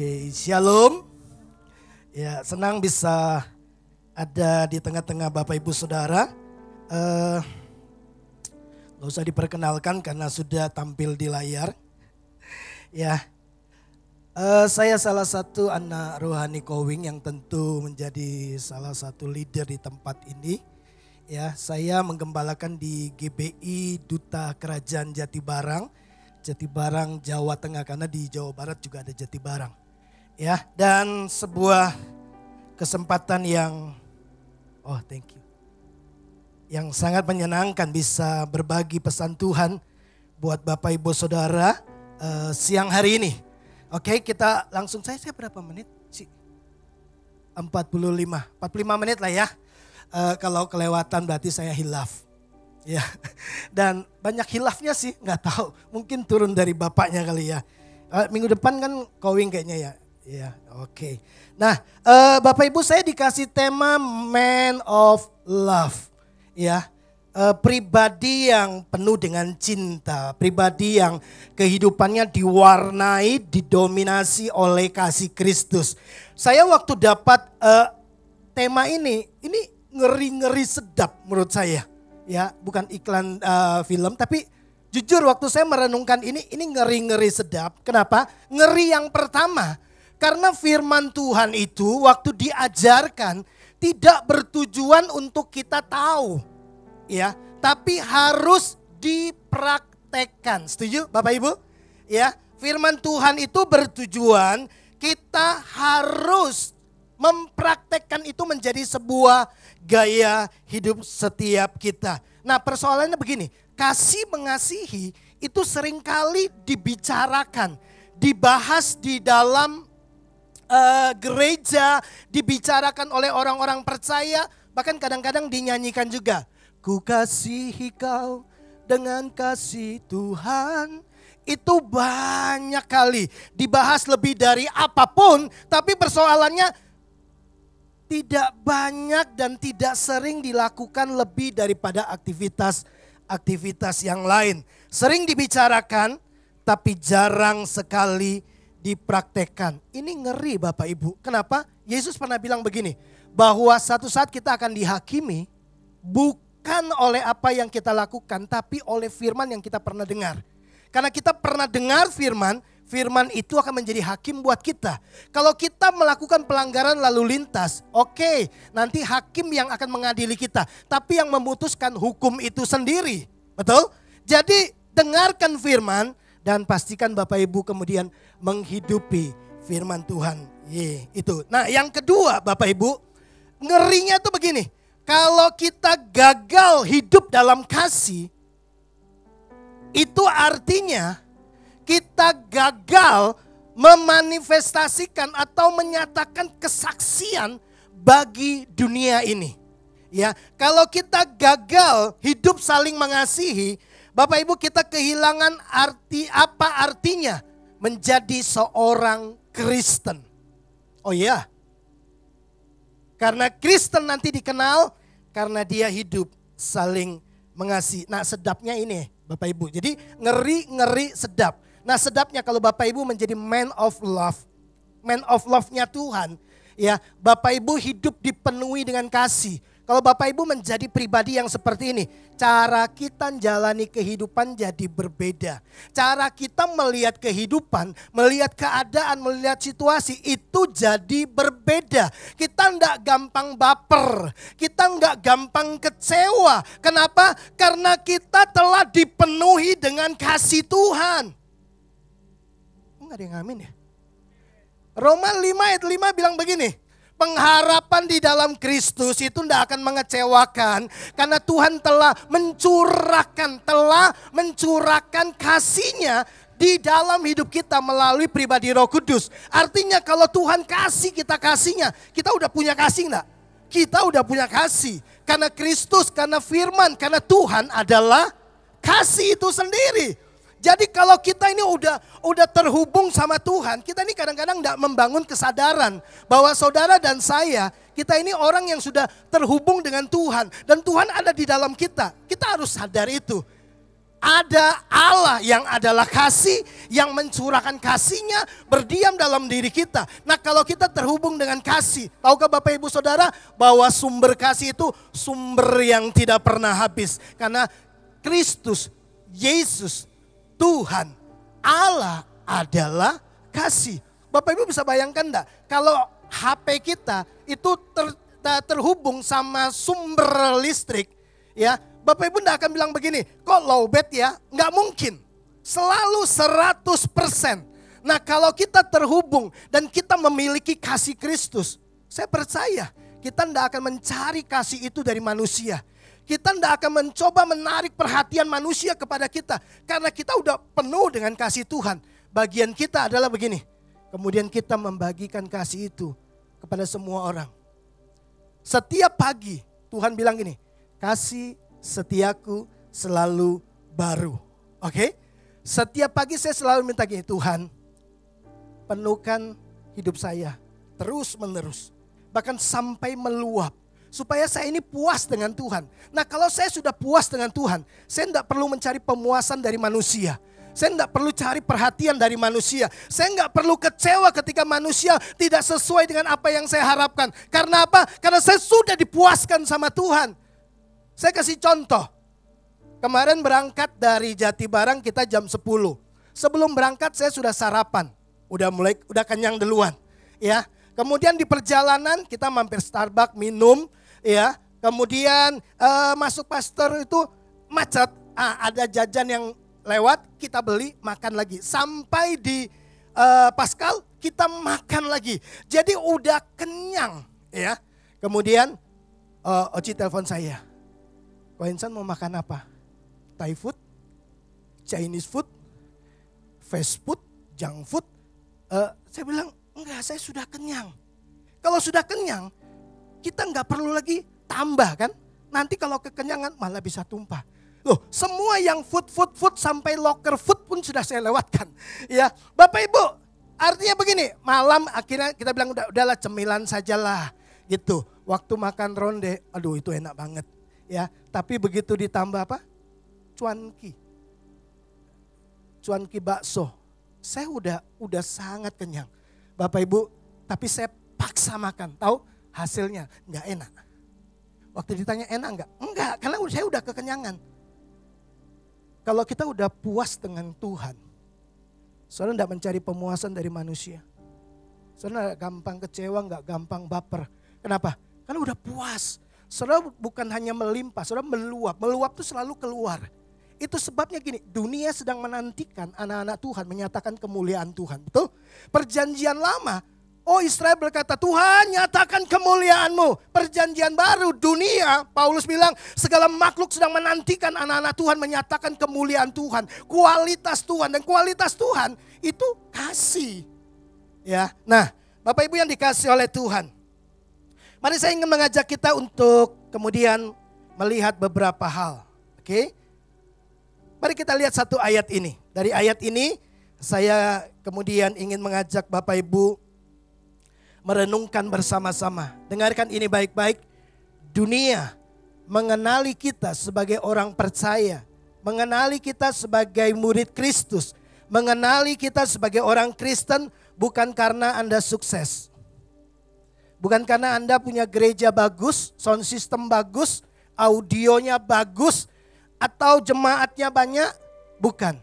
Oke, shalom. Ya, senang bisa ada di tengah-tengah Bapak Ibu Saudara. Gak usah diperkenalkan karena sudah tampil di layar. Ya, saya salah satu anak rohani Kowing yang tentu menjadi salah satu leader di tempat ini. Ya, saya menggembalakan di GBI Duta Kerajaan Jatibarang, Jawa Tengah, karena di Jawa Barat juga ada Jatibarang. Ya, dan sebuah kesempatan yang thank you. Yang sangat menyenangkan bisa berbagi pesan Tuhan buat Bapak Ibu Saudara siang hari ini. Oke, kita langsung saya berapa menit sih? 45 menit lah ya. Kalau kelewatan berarti saya hilaf. Ya, dan banyak hilafnya sih, nggak tahu. Mungkin turun dari bapaknya kali ya. Minggu depan kan Kowing kayaknya ya. Ya, oke. Nah, Bapak Ibu, saya dikasih tema Man of Love. Ya, pribadi yang penuh dengan cinta, pribadi yang kehidupannya diwarnai, didominasi oleh kasih Kristus. Saya waktu dapat tema ini ngeri-ngeri sedap menurut saya. Ya, bukan iklan film, tapi jujur waktu saya merenungkan ini ngeri-ngeri sedap. Kenapa? Ngeri yang pertama, karena firman Tuhan itu waktu diajarkan tidak bertujuan untuk kita tahu, ya, tapi harus dipraktekkan. Setuju, Bapak Ibu? Ya, firman Tuhan itu bertujuan kita harus mempraktekkan itu menjadi sebuah gaya hidup setiap kita. Nah, persoalannya begini, kasih mengasihi itu seringkali dibicarakan, dibahas di dalam gereja, dibicarakan oleh orang-orang percaya, bahkan kadang-kadang dinyanyikan juga. Ku kasihi kau dengan kasih Tuhan. Itu banyak kali dibahas lebih dari apapun, tapi persoalannya tidak banyak dan tidak sering dilakukan lebih daripada aktivitas yang lain. Sering dibicarakan tapi jarang sekali dipraktekkan. Ini ngeri Bapak Ibu. Kenapa? Yesus pernah bilang begini, bahwa satu saat kita akan dihakimi bukan oleh apa yang kita lakukan, tapi oleh firman yang kita pernah dengar. Karena kita pernah dengar firman itu akan menjadi hakim buat kita. Kalau kita melakukan pelanggaran lalu lintas, oke, nanti hakim yang akan mengadili kita. Tapi yang memutuskan hukum itu sendiri. Betul? Jadi dengarkan firman dan pastikan Bapak Ibu kemudian menghidupi firman Tuhan. Itu. Nah, yang kedua Bapak Ibu, ngerinya tuh begini. Kalau kita gagal hidup dalam kasih, itu artinya kita gagal memanifestasikan atau menyatakan kesaksian bagi dunia ini. Ya, kalau kita gagal hidup saling mengasihi, Bapak Ibu, kita kehilangan apa artinya menjadi seorang Kristen. Oh iya. Karena Kristen nanti dikenal karena dia hidup saling mengasihi. Nah, sedapnya ini Bapak Ibu. Jadi ngeri sedap. Nah, sedapnya kalau Bapak Ibu menjadi man of love. Man of love-nya Tuhan. Ya, Bapak Ibu hidup dipenuhi dengan kasih. Kalau Bapak Ibu menjadi pribadi yang seperti ini, cara kita menjalani kehidupan jadi berbeda. Cara kita melihat kehidupan, melihat keadaan, melihat situasi itu jadi berbeda. Kita enggak gampang baper, kita enggak gampang kecewa. Kenapa? Karena kita telah dipenuhi dengan kasih Tuhan. Enggak ada yang amin ya? Roma 5 ayat 5 bilang begini. Pengharapan di dalam Kristus itu tidak akan mengecewakan. Karena Tuhan telah mencurahkan kasih-Nya di dalam hidup kita melalui pribadi Roh Kudus. Artinya kalau Tuhan kasih kita kasih-Nya, kita udah punya kasih enggak? Kita udah punya kasih. Karena Kristus, karena firman, karena Tuhan adalah kasih itu sendiri. Jadi kalau kita ini udah terhubung sama Tuhan, kita ini kadang-kadang tidak membangun kesadaran bahwa saudara dan saya, kita ini orang yang sudah terhubung dengan Tuhan. Dan Tuhan ada di dalam kita. Kita harus sadar itu. Ada Allah yang adalah kasih, yang mencurahkan kasihnya berdiam dalam diri kita. Nah kalau kita terhubung dengan kasih, tahukah Bapak Ibu Saudara bahwa sumber kasih itu sumber yang tidak pernah habis. Karena Kristus, Yesus, Tuhan, Allah adalah kasih. Bapak Ibu bisa bayangkan enggak, kalau HP kita itu terhubung sama sumber listrik, ya, Bapak Ibu enggak akan bilang begini, kok lowbat ya? Enggak mungkin. Selalu 100%. Nah kalau kita terhubung dan kita memiliki kasih Kristus, saya percaya kita enggak akan mencari kasih itu dari manusia. Kita enggak akan mencoba menarik perhatian manusia kepada kita. Karena kita udah penuh dengan kasih Tuhan. Bagian kita adalah begini. Kemudian kita membagikan kasih itu kepada semua orang. Setiap pagi Tuhan bilang gini, kasih setiaku selalu baru. Oke? Setiap pagi saya selalu minta gini, Tuhan penuhkan hidup saya terus menerus. Bahkan sampai meluap. Supaya saya ini puas dengan Tuhan. Nah kalau saya sudah puas dengan Tuhan, saya tidak perlu mencari pemuasan dari manusia. Saya tidak perlu cari perhatian dari manusia. Saya tidak perlu kecewa ketika manusia tidak sesuai dengan apa yang saya harapkan. Karena apa? Karena saya sudah dipuaskan sama Tuhan. Saya kasih contoh. Kemarin berangkat dari Jatibarang kita jam 10. Sebelum berangkat saya sudah sarapan. Udah kenyang duluan. Ya. Kemudian di perjalanan kita mampir Starbucks minum. Ya. Kemudian masuk pastor itu macet. Ada jajan yang lewat, kita beli, makan lagi. Sampai di Paskal kita makan lagi. Jadi udah kenyang. Ya. Kemudian Oci telepon saya. Ko Insan mau makan apa? Thai food, Chinese food, fast food, junk food. Saya bilang, enggak, saya sudah kenyang. Kalau sudah kenyang, kita enggak perlu lagi tambah kan. Nanti kalau kekenyangan malah bisa tumpah. Loh, semua yang food sampai locker food pun sudah saya lewatkan. Ya, Bapak Ibu, artinya begini, malam akhirnya kita bilang udahlah cemilan sajalah gitu. Waktu makan ronde, aduh itu enak banget. Ya, tapi begitu ditambah apa? Cuanki bakso. Saya udah sangat kenyang. Bapak Ibu, tapi saya paksa makan. Tahu hasilnya enggak enak. Waktu ditanya enak enggak? Enggak, karena saya udah kekenyangan. Kalau kita udah puas dengan Tuhan, saudara enggak mencari pemuasan dari manusia. Saudara enggak gampang kecewa, enggak gampang baper. Kenapa? Karena udah puas. Saudara bukan hanya melimpah, saudara meluap. Meluap itu selalu keluar. Itu sebabnya gini, dunia sedang menantikan anak-anak Tuhan menyatakan kemuliaan Tuhan. Betul? Perjanjian lama, Israel berkata, Tuhan nyatakan kemuliaan-Mu. Perjanjian baru, dunia, Paulus bilang, segala makhluk sedang menantikan anak-anak Tuhan menyatakan kemuliaan Tuhan. Kualitas Tuhan, dan kualitas Tuhan itu kasih. Ya, nah Bapak Ibu yang dikasih oleh Tuhan. Mari saya ingin mengajak kita untuk kemudian melihat beberapa hal. Oke? Mari kita lihat satu ayat ini. Dari ayat ini saya kemudian ingin mengajak Bapak Ibu merenungkan bersama-sama. Dengarkan ini baik-baik. Dunia mengenali kita sebagai orang percaya. Mengenali kita sebagai murid Kristus. Mengenali kita sebagai orang Kristen bukan karena Anda sukses. Bukan karena Anda punya gereja bagus, sound system bagus, audionya bagus, atau jemaatnya banyak. Bukan.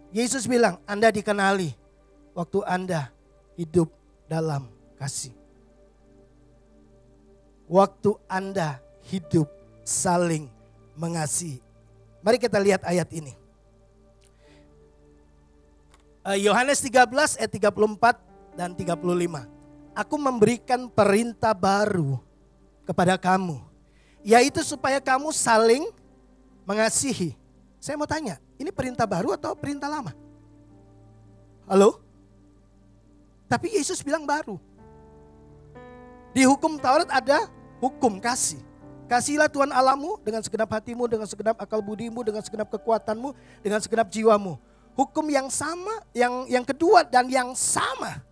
Yesus bilang Anda dikenali waktu Anda hidup dalam kasih. Waktu Anda hidup saling mengasihi. Mari kita lihat ayat ini. Yohanes 13 ayat 34 dan 35. Aku memberikan perintah baru kepada kamu, yaitu supaya kamu saling mengasihi. Saya mau tanya, ini perintah baru atau perintah lama? Halo? Tapi Yesus bilang baru. Di hukum Taurat ada hukum kasih. Kasihilah Tuhan Allahmu dengan segenap hatimu, dengan segenap akal budimu, dengan segenap kekuatanmu, dengan segenap jiwamu. Hukum yang sama, yang kedua dan yang sama.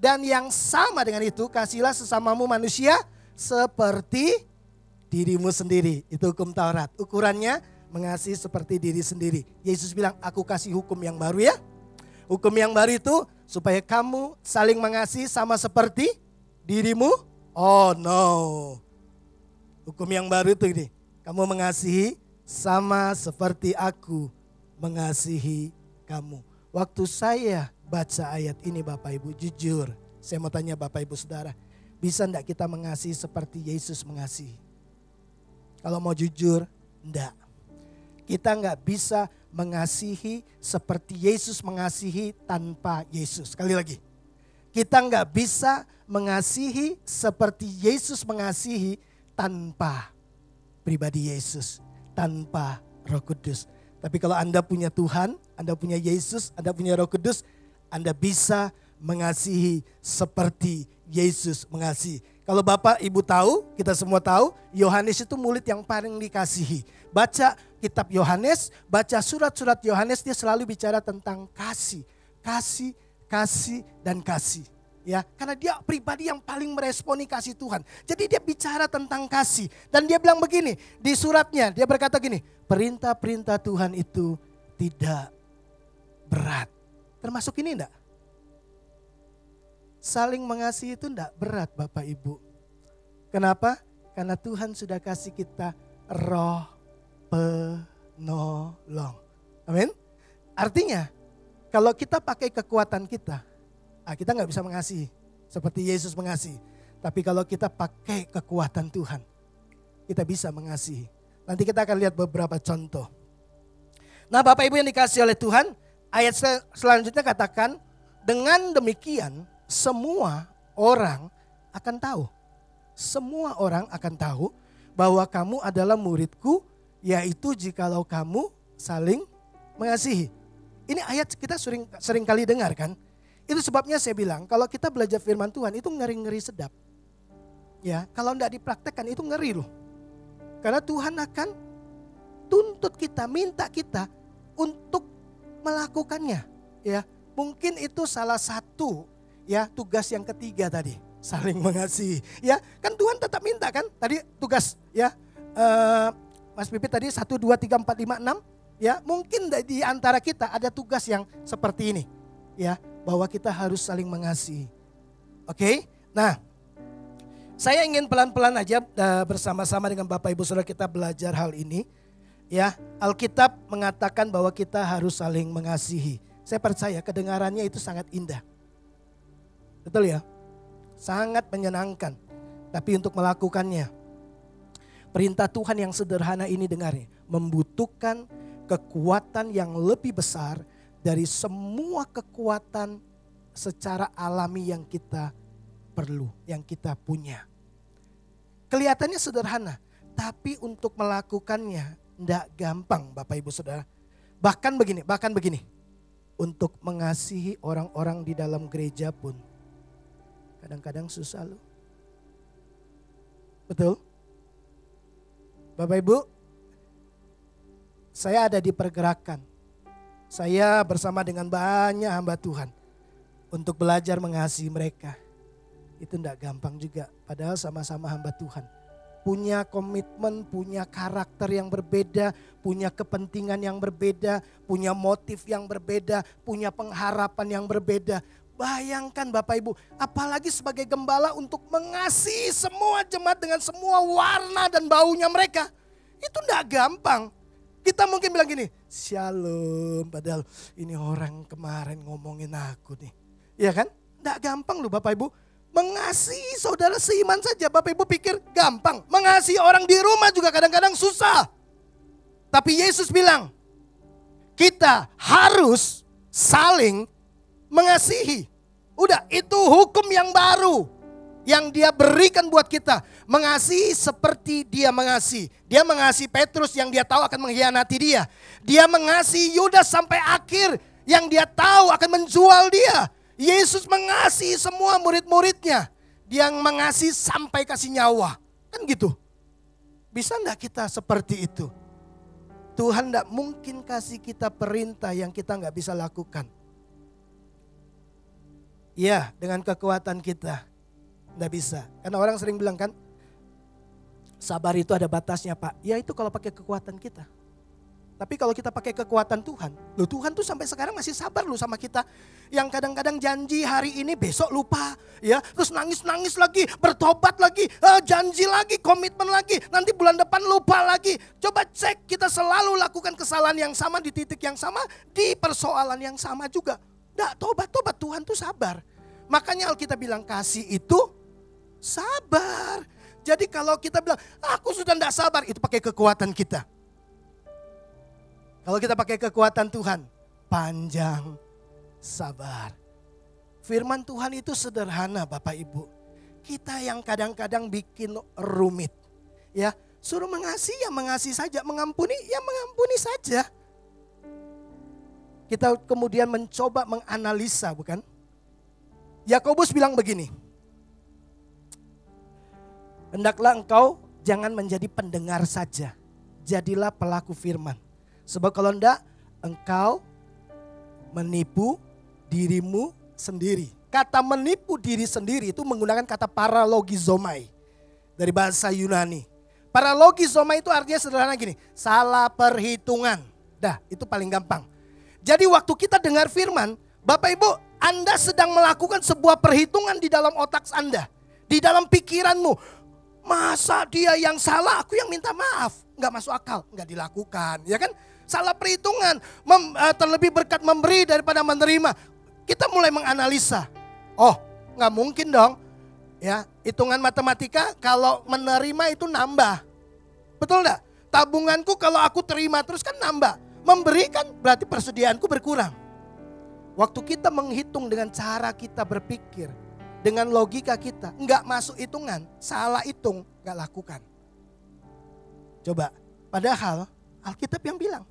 Dan yang sama dengan itu, kasihilah sesamamu manusia seperti dirimu sendiri. Itu hukum Taurat. Ukurannya mengasihi seperti diri sendiri. Yesus bilang, aku kasih hukum yang baru ya. Hukum yang baru itu supaya kamu saling mengasihi sama seperti dirimu. Oh no. Hukum yang baru itu ini. Kamu mengasihi sama seperti aku mengasihi kamu. Waktu saya baca ayat ini Bapak Ibu, jujur saya mau tanya Bapak Ibu Saudara, bisa enggak kita mengasihi seperti Yesus mengasihi? Kalau mau jujur, enggak. Kita enggak bisa mengasihi seperti Yesus mengasihi tanpa Yesus. Sekali lagi, kita enggak bisa mengasihi seperti Yesus mengasihi tanpa pribadi Yesus, tanpa Roh Kudus. Tapi kalau Anda punya Tuhan, Anda punya Yesus, Anda punya Roh Kudus, Anda bisa mengasihi seperti Yesus mengasihi. Kalau Bapak Ibu tahu, kita semua tahu, Yohanes itu murid yang paling dikasihi. Baca kitab Yohanes, baca surat-surat Yohanes, dia selalu bicara tentang kasih. Kasih, kasih, dan kasih. Ya, karena dia pribadi yang paling meresponi kasih Tuhan. Jadi dia bicara tentang kasih. Dan dia bilang begini, di suratnya dia berkata gini, perintah-perintah Tuhan itu tidak berat. Termasuk ini enggak? Saling mengasihi itu enggak berat Bapak Ibu. Kenapa? Karena Tuhan sudah kasih kita Roh penolong. Amin. Artinya kalau kita pakai kekuatan kita nggak bisa mengasihi seperti Yesus mengasihi. Tapi kalau kita pakai kekuatan Tuhan, kita bisa mengasihi. Nanti kita akan lihat beberapa contoh. Nah Bapak Ibu yang dikasihi oleh Tuhan, ayat selanjutnya katakan, dengan demikian semua orang akan tahu. Semua orang akan tahu bahwa kamu adalah muridku, yaitu jikalau kamu saling mengasihi. Ini ayat kita sering kali dengar kan. Itu sebabnya saya bilang kalau kita belajar firman Tuhan itu ngeri-ngeri sedap. Ya, kalau enggak dipraktekkan itu ngeri loh. Karena Tuhan akan tuntut kita, minta kita untuk melakukannya. Ya, mungkin itu salah satu ya tugas yang ketiga tadi, saling mengasihi. Ya, kan Tuhan tetap minta kan? Tadi tugas ya Mas Pipit tadi 1, 2, 3, 4, 5, 6. Ya, mungkin di antara kita ada tugas yang seperti ini. Ya, bahwa kita harus saling mengasihi. Oke? Nah, saya ingin pelan-pelan aja bersama-sama dengan Bapak Ibu Saudara kita belajar hal ini. Ya, Alkitab mengatakan bahwa kita harus saling mengasihi. Saya percaya kedengarannya itu sangat indah. Betul ya? Sangat menyenangkan. Tapi untuk melakukannya, perintah Tuhan yang sederhana ini dengarnya, membutuhkan kekuatan yang lebih besar dari semua kekuatan secara alami yang kita perlu, yang kita punya. Kelihatannya sederhana, tapi untuk melakukannya tidak gampang Bapak Ibu Saudara. Bahkan begini, untuk mengasihi orang-orang di dalam gereja pun kadang-kadang susah loh. Betul? Bapak Ibu, saya ada di pergerakan. Saya bersama dengan banyak hamba Tuhan untuk belajar mengasihi mereka. Itu tidak gampang juga, padahal sama-sama hamba Tuhan. Punya komitmen, punya karakter yang berbeda, punya kepentingan yang berbeda, punya motif yang berbeda, punya pengharapan yang berbeda. Bayangkan Bapak Ibu, apalagi sebagai gembala untuk mengasihi semua jemaat dengan semua warna dan baunya mereka. Itu tidak gampang. Kita mungkin bilang gini, shalom, padahal ini orang kemarin ngomongin aku nih. Iya kan? Nggak gampang loh Bapak Ibu. Mengasihi saudara seiman saja Bapak Ibu pikir gampang. Mengasihi orang di rumah juga kadang-kadang susah. Tapi Yesus bilang, kita harus saling mengasihi. Udah, itu hukum yang baru yang dia berikan buat kita. Mengasihi seperti dia mengasihi. Dia mengasihi Petrus yang dia tahu akan mengkhianati dia. Dia mengasihi Yudas sampai akhir yang dia tahu akan menjual dia. Yesus mengasihi semua murid-muridnya. Dia mengasihi sampai kasih nyawa. Kan gitu. Bisa enggak kita seperti itu? Tuhan enggak mungkin kasih kita perintah yang kita enggak bisa lakukan. Ya, dengan kekuatan kita. Enggak bisa. Karena orang sering bilang kan, sabar itu ada batasnya Pak. Ya itu kalau pakai kekuatan kita. Tapi kalau kita pakai kekuatan Tuhan, loh Tuhan tuh sampai sekarang masih sabar loh sama kita. Yang kadang-kadang janji hari ini besok lupa, ya. Terus nangis-nangis lagi, bertobat lagi, janji lagi, komitmen lagi. Nanti bulan depan lupa lagi. Coba cek, kita selalu lakukan kesalahan yang sama di titik yang sama, di persoalan yang sama juga. Nggak tobat-tobat, Tuhan tuh sabar. Makanya Alkitab bilang kasih itu sabar. Jadi kalau kita bilang, aku sudah tidak sabar, itu pakai kekuatan kita. Kalau kita pakai kekuatan Tuhan, panjang sabar. Firman Tuhan itu sederhana Bapak Ibu. Kita yang kadang-kadang bikin rumit. Ya, suruh mengasihi ya mengasihi saja, mengampuni ya mengampuni saja. Kita kemudian mencoba menganalisa, bukan? Yakobus bilang begini. Hendaklah engkau jangan menjadi pendengar saja, jadilah pelaku firman. Sebab kalau enggak, engkau menipu dirimu sendiri. Kata menipu diri sendiri itu menggunakan kata paralogizomai dari bahasa Yunani. Paralogizomai itu artinya sederhana gini, salah perhitungan. Dah, itu paling gampang. Jadi waktu kita dengar firman, Bapak Ibu, Anda sedang melakukan sebuah perhitungan di dalam otak Anda. Di dalam pikiranmu. Masa dia yang salah, aku yang minta maaf. Enggak masuk akal, enggak dilakukan. Ya kan? Salah perhitungan, terlebih berkat memberi daripada menerima. Kita mulai menganalisa. Oh, nggak mungkin dong. Ya, hitungan matematika kalau menerima itu nambah. Betul nggak? Tabunganku kalau aku terima terus kan nambah. Memberi kan berarti persediaanku berkurang. Waktu kita menghitung dengan cara kita berpikir, dengan logika kita, nggak masuk hitungan, salah hitung, nggak lakukan. Coba, padahal Alkitab yang bilang,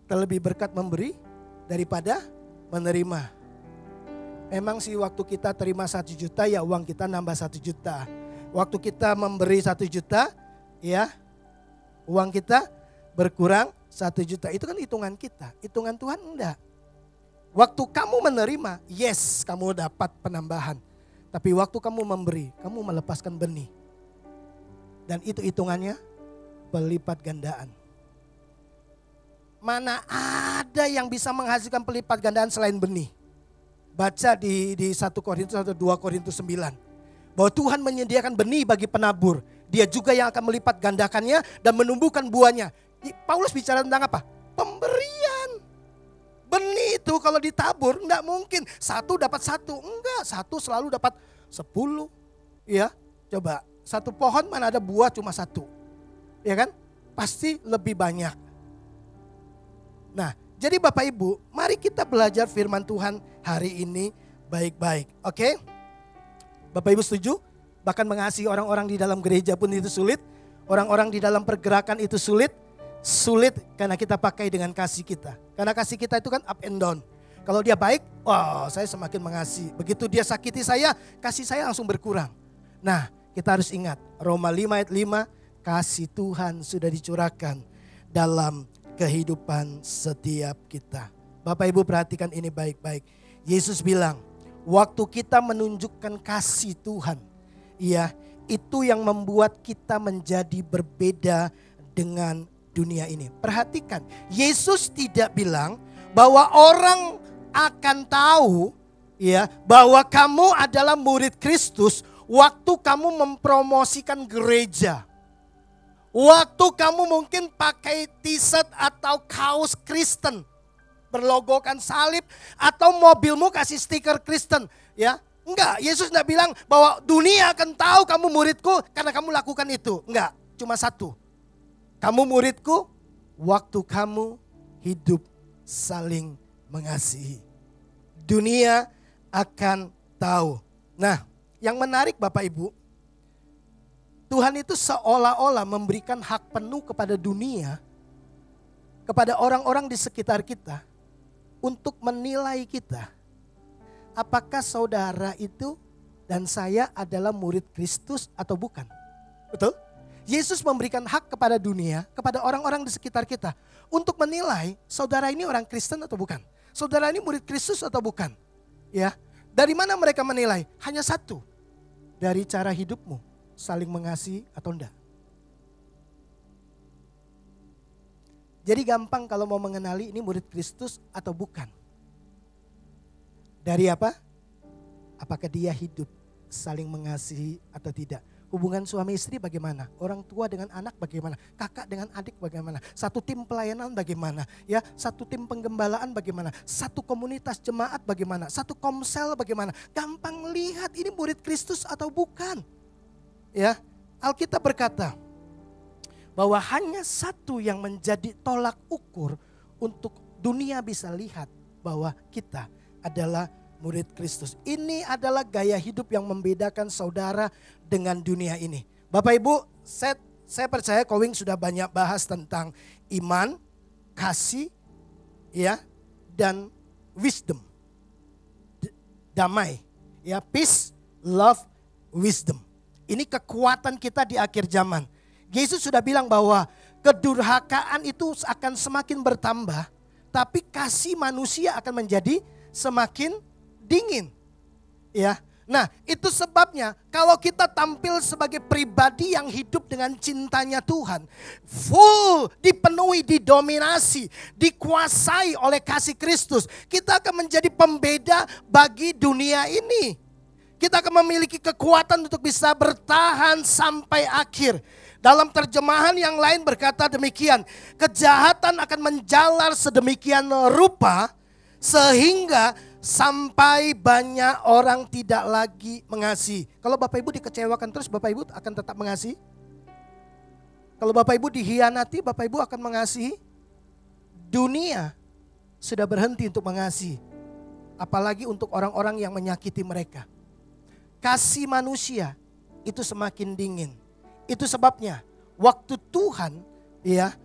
terlebih berkat memberi daripada menerima. Memang sih waktu kita terima 1 juta ya uang kita nambah 1 juta. Waktu kita memberi 1 juta ya uang kita berkurang 1 juta. Itu kan hitungan kita, hitungan Tuhan enggak. Waktu kamu menerima, yes kamu dapat penambahan. Tapi waktu kamu memberi, kamu melepaskan benih. Dan itu hitungannya pelipat gandaan. Mana ada yang bisa menghasilkan pelipat gandaan selain benih. Baca di 1 Korintus atau 2 Korintus 9. Bahwa Tuhan menyediakan benih bagi penabur. Dia juga yang akan melipat gandakannya dan menumbuhkan buahnya. Paulus bicara tentang apa? Pemberian. Benih itu kalau ditabur enggak mungkin. 1 dapat 1. Enggak, 1 selalu dapat 10. Ya, coba. 1 pohon mana ada buah cuma 1. Ya kan? Pasti lebih banyak. Nah, jadi Bapak Ibu, mari kita belajar firman Tuhan hari ini baik-baik. Oke? Bapak Ibu setuju? Bahkan mengasihi orang-orang di dalam gereja pun itu sulit. Orang-orang di dalam pergerakan itu sulit. Sulit karena kita pakai dengan kasih kita. Karena kasih kita itu kan up and down. Kalau dia baik, wah saya semakin mengasihi. Begitu dia sakiti saya, kasih saya langsung berkurang. Nah, kita harus ingat, Roma 5 ayat 5, kasih Tuhan sudah dicurahkan dalam kehidupan setiap kita. Bapak Ibu perhatikan ini baik-baik. Yesus bilang, waktu kita menunjukkan kasih Tuhan, ya, itu yang membuat kita menjadi berbeda dengan dunia ini. Perhatikan, Yesus tidak bilang bahwa orang akan tahu, ya, bahwa kamu adalah murid Kristus waktu kamu mempromosikan gereja. Waktu kamu mungkin pakai t-shirt atau kaos Kristen, berlogokan salib, atau mobilmu kasih stiker Kristen, ya. Enggak, Yesus enggak bilang bahwa dunia akan tahu kamu muridku karena kamu lakukan itu. Enggak, cuma satu. Kamu muridku waktu kamu hidup saling mengasihi. Dunia akan tahu. Nah, yang menarik Bapak Ibu, Tuhan itu seolah-olah memberikan hak penuh kepada dunia, kepada orang-orang di sekitar kita, untuk menilai kita. Apakah saudara itu dan saya adalah murid Kristus atau bukan? Betul? Yesus memberikan hak kepada dunia, kepada orang-orang di sekitar kita, untuk menilai saudara ini orang Kristen atau bukan. Saudara ini murid Kristus atau bukan. Ya, dari mana mereka menilai? Hanya satu, dari cara hidupmu. Saling mengasihi atau enggak. Jadi gampang kalau mau mengenali ini murid Kristus atau bukan. Dari apa? Apakah dia hidup saling mengasihi atau tidak. Hubungan suami istri bagaimana? Orang tua dengan anak bagaimana? Kakak dengan adik bagaimana? Satu tim pelayanan bagaimana? Ya, satu tim penggembalaan bagaimana? Satu komunitas jemaat bagaimana? Satu komsel bagaimana? Gampang lihat ini murid Kristus atau bukan. Ya, Alkitab berkata bahwa hanya satu yang menjadi tolak ukur untuk dunia bisa lihat bahwa kita adalah murid Kristus. Ini adalah gaya hidup yang membedakan saudara dengan dunia ini. Bapak Ibu, saya percaya Kowing sudah banyak bahas tentang iman, kasih, ya, dan wisdom. Damai, ya, peace, love, wisdom. Ini kekuatan kita di akhir zaman. Yesus sudah bilang bahwa kedurhakaan itu akan semakin bertambah, tapi kasih manusia akan menjadi semakin dingin. Ya. Nah, itu sebabnya kalau kita tampil sebagai pribadi yang hidup dengan cintanya Tuhan, full dipenuhi, didominasi, dikuasai oleh kasih Kristus, kita akan menjadi pembeda bagi dunia ini. Kita akan memiliki kekuatan untuk bisa bertahan sampai akhir. Dalam terjemahan yang lain berkata demikian, kejahatan akan menjalar sedemikian rupa sehingga sampai banyak orang tidak lagi mengasihi. Kalau Bapak Ibu dikecewakan terus, Bapak Ibu akan tetap mengasihi? Kalau Bapak Ibu dihianati, Bapak Ibu akan mengasihi? Dunia sudah berhenti untuk mengasihi. Apalagi untuk orang-orang yang menyakiti mereka. Kasih manusia itu semakin dingin. Itu sebabnya waktu Tuhan ya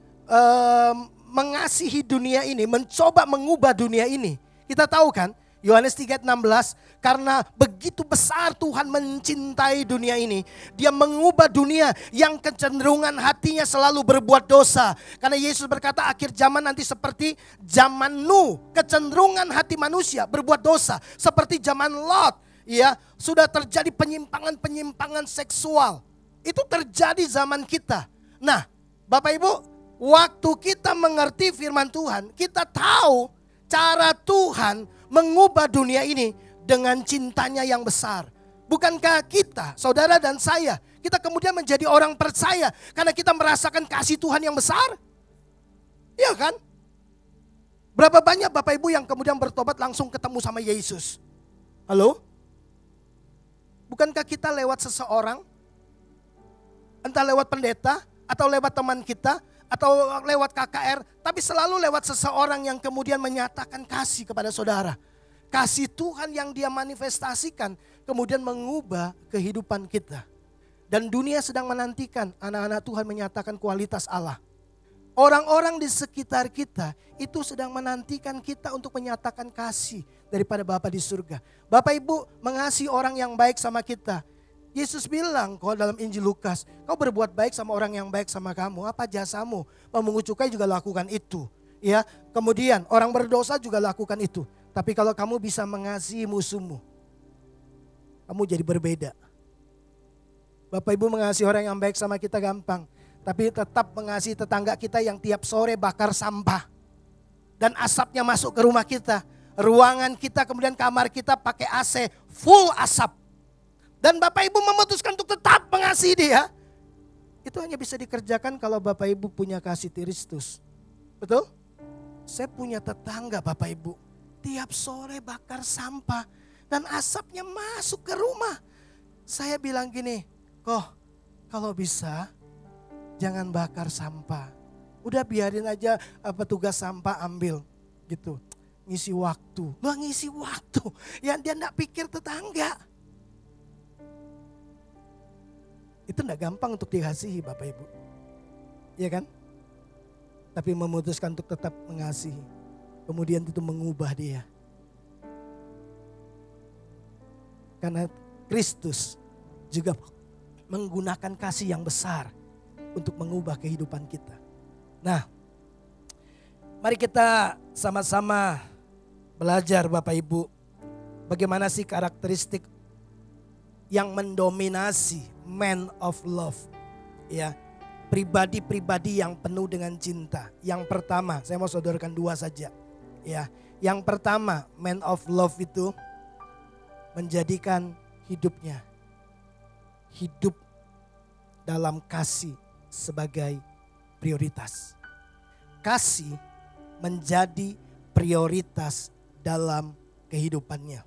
mengasihi dunia ini, mencoba mengubah dunia ini. Kita tahu kan, Yohanes 3:16, karena begitu besar Tuhan mencintai dunia ini, dia mengubah dunia yang kecenderungan hatinya selalu berbuat dosa. Karena Yesus berkata akhir zaman nanti seperti zaman Nuh, kecenderungan hati manusia berbuat dosa. Seperti zaman Lot, ya, sudah terjadi penyimpangan-penyimpangan seksual. Itu terjadi zaman kita. Nah, Bapak Ibu, waktu kita mengerti firman Tuhan, kita tahu cara Tuhan mengubah dunia ini dengan cintanya yang besar. Bukankah kita, saudara dan saya, kita kemudian menjadi orang percaya karena kita merasakan kasih Tuhan yang besar? Iya kan? Berapa banyak Bapak Ibu yang kemudian bertobat langsung ketemu sama Yesus? Halo? Bukankah kita lewat seseorang, entah lewat pendeta atau lewat teman kita, atau lewat KKR, tapi selalu lewat seseorang yang kemudian menyatakan kasih kepada saudara. Kasih Tuhan yang dia manifestasikan kemudian mengubah kehidupan kita. Dan dunia sedang menantikan anak-anak Tuhan menyatakan kualitas Allah. Orang-orang di sekitar kita itu sedang menantikan kita untuk menyatakan kasih daripada Bapa di surga. Bapak Ibu mengasihi orang yang baik sama kita. Yesus bilang kalau dalam Injil Lukas, kau berbuat baik sama orang yang baik sama kamu, apa jasamu? Pemungut cukai juga lakukan itu. Ya, kemudian orang berdosa juga lakukan itu. Tapi kalau kamu bisa mengasihi musuhmu, kamu jadi berbeda. Bapak Ibu mengasihi orang yang baik sama kita gampang. Tapi tetap mengasihi tetangga kita yang tiap sore bakar sampah. Dan asapnya masuk ke rumah kita. Ruangan kita kemudian kamar kita pakai AC full asap. Dan Bapak Ibu memutuskan untuk tetap mengasihi dia. Itu hanya bisa dikerjakan kalau Bapak Ibu punya kasih Kristus. Betul? Saya punya tetangga Bapak Ibu. Tiap sore bakar sampah. Dan asapnya masuk ke rumah. Saya bilang gini, kok kalau bisa jangan bakar sampah. Udah biarin aja petugas sampah ambil gitu. Ngisi waktu. Loh ngisi waktu. Yang dia enggak pikir tetangga. Itu enggak gampang untuk dikasihi Bapak Ibu. Iya kan? Tapi memutuskan untuk tetap mengasihi. Kemudian itu mengubah dia. Karena Kristus juga menggunakan kasih yang besar untuk mengubah kehidupan kita. Nah, mari kita sama-sama belajar Bapak Ibu. Bagaimana sih karakteristik yang mendominasi man of love. Ya, pribadi-pribadi yang penuh dengan cinta. Yang pertama, saya mau sodorkan dua saja. Ya, yang pertama, man of love itu menjadikan hidupnya hidup dalam kasih sebagai prioritas. Kasih menjadi prioritas dalam kehidupannya.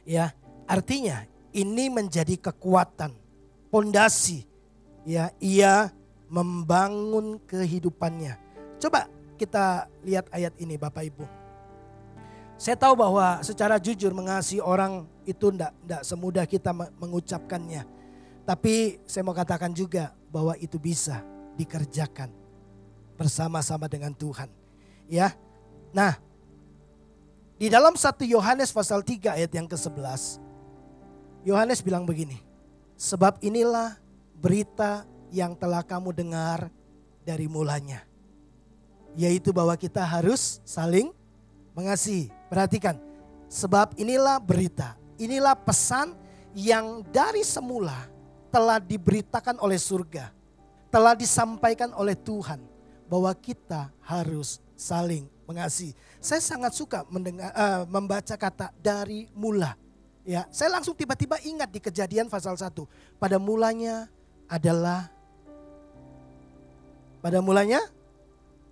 Ya, artinya ini menjadi kekuatan, pondasi. Ya, ia membangun kehidupannya. Coba kita lihat ayat ini Bapak Ibu. Saya tahu bahwa secara jujur mengasihi orang itu tidak semudah kita mengucapkannya. Tapi saya mau katakan juga bahwa itu bisa dikerjakan bersama-sama dengan Tuhan. Ya. Nah, di dalam 1 Yohanes pasal 3 ayat yang ke-11, Yohanes bilang begini, sebab inilah berita yang telah kamu dengar dari mulanya, yaitu bahwa kita harus saling mengasihi. Perhatikan, sebab inilah berita, inilah pesan yang dari semula telah diberitakan oleh surga, telah disampaikan oleh Tuhan, bahwa kita harus saling mengasihi. Saya sangat suka membaca kata dari mula. Ya, saya langsung tiba-tiba ingat di Kejadian pasal 1. Pada mulanya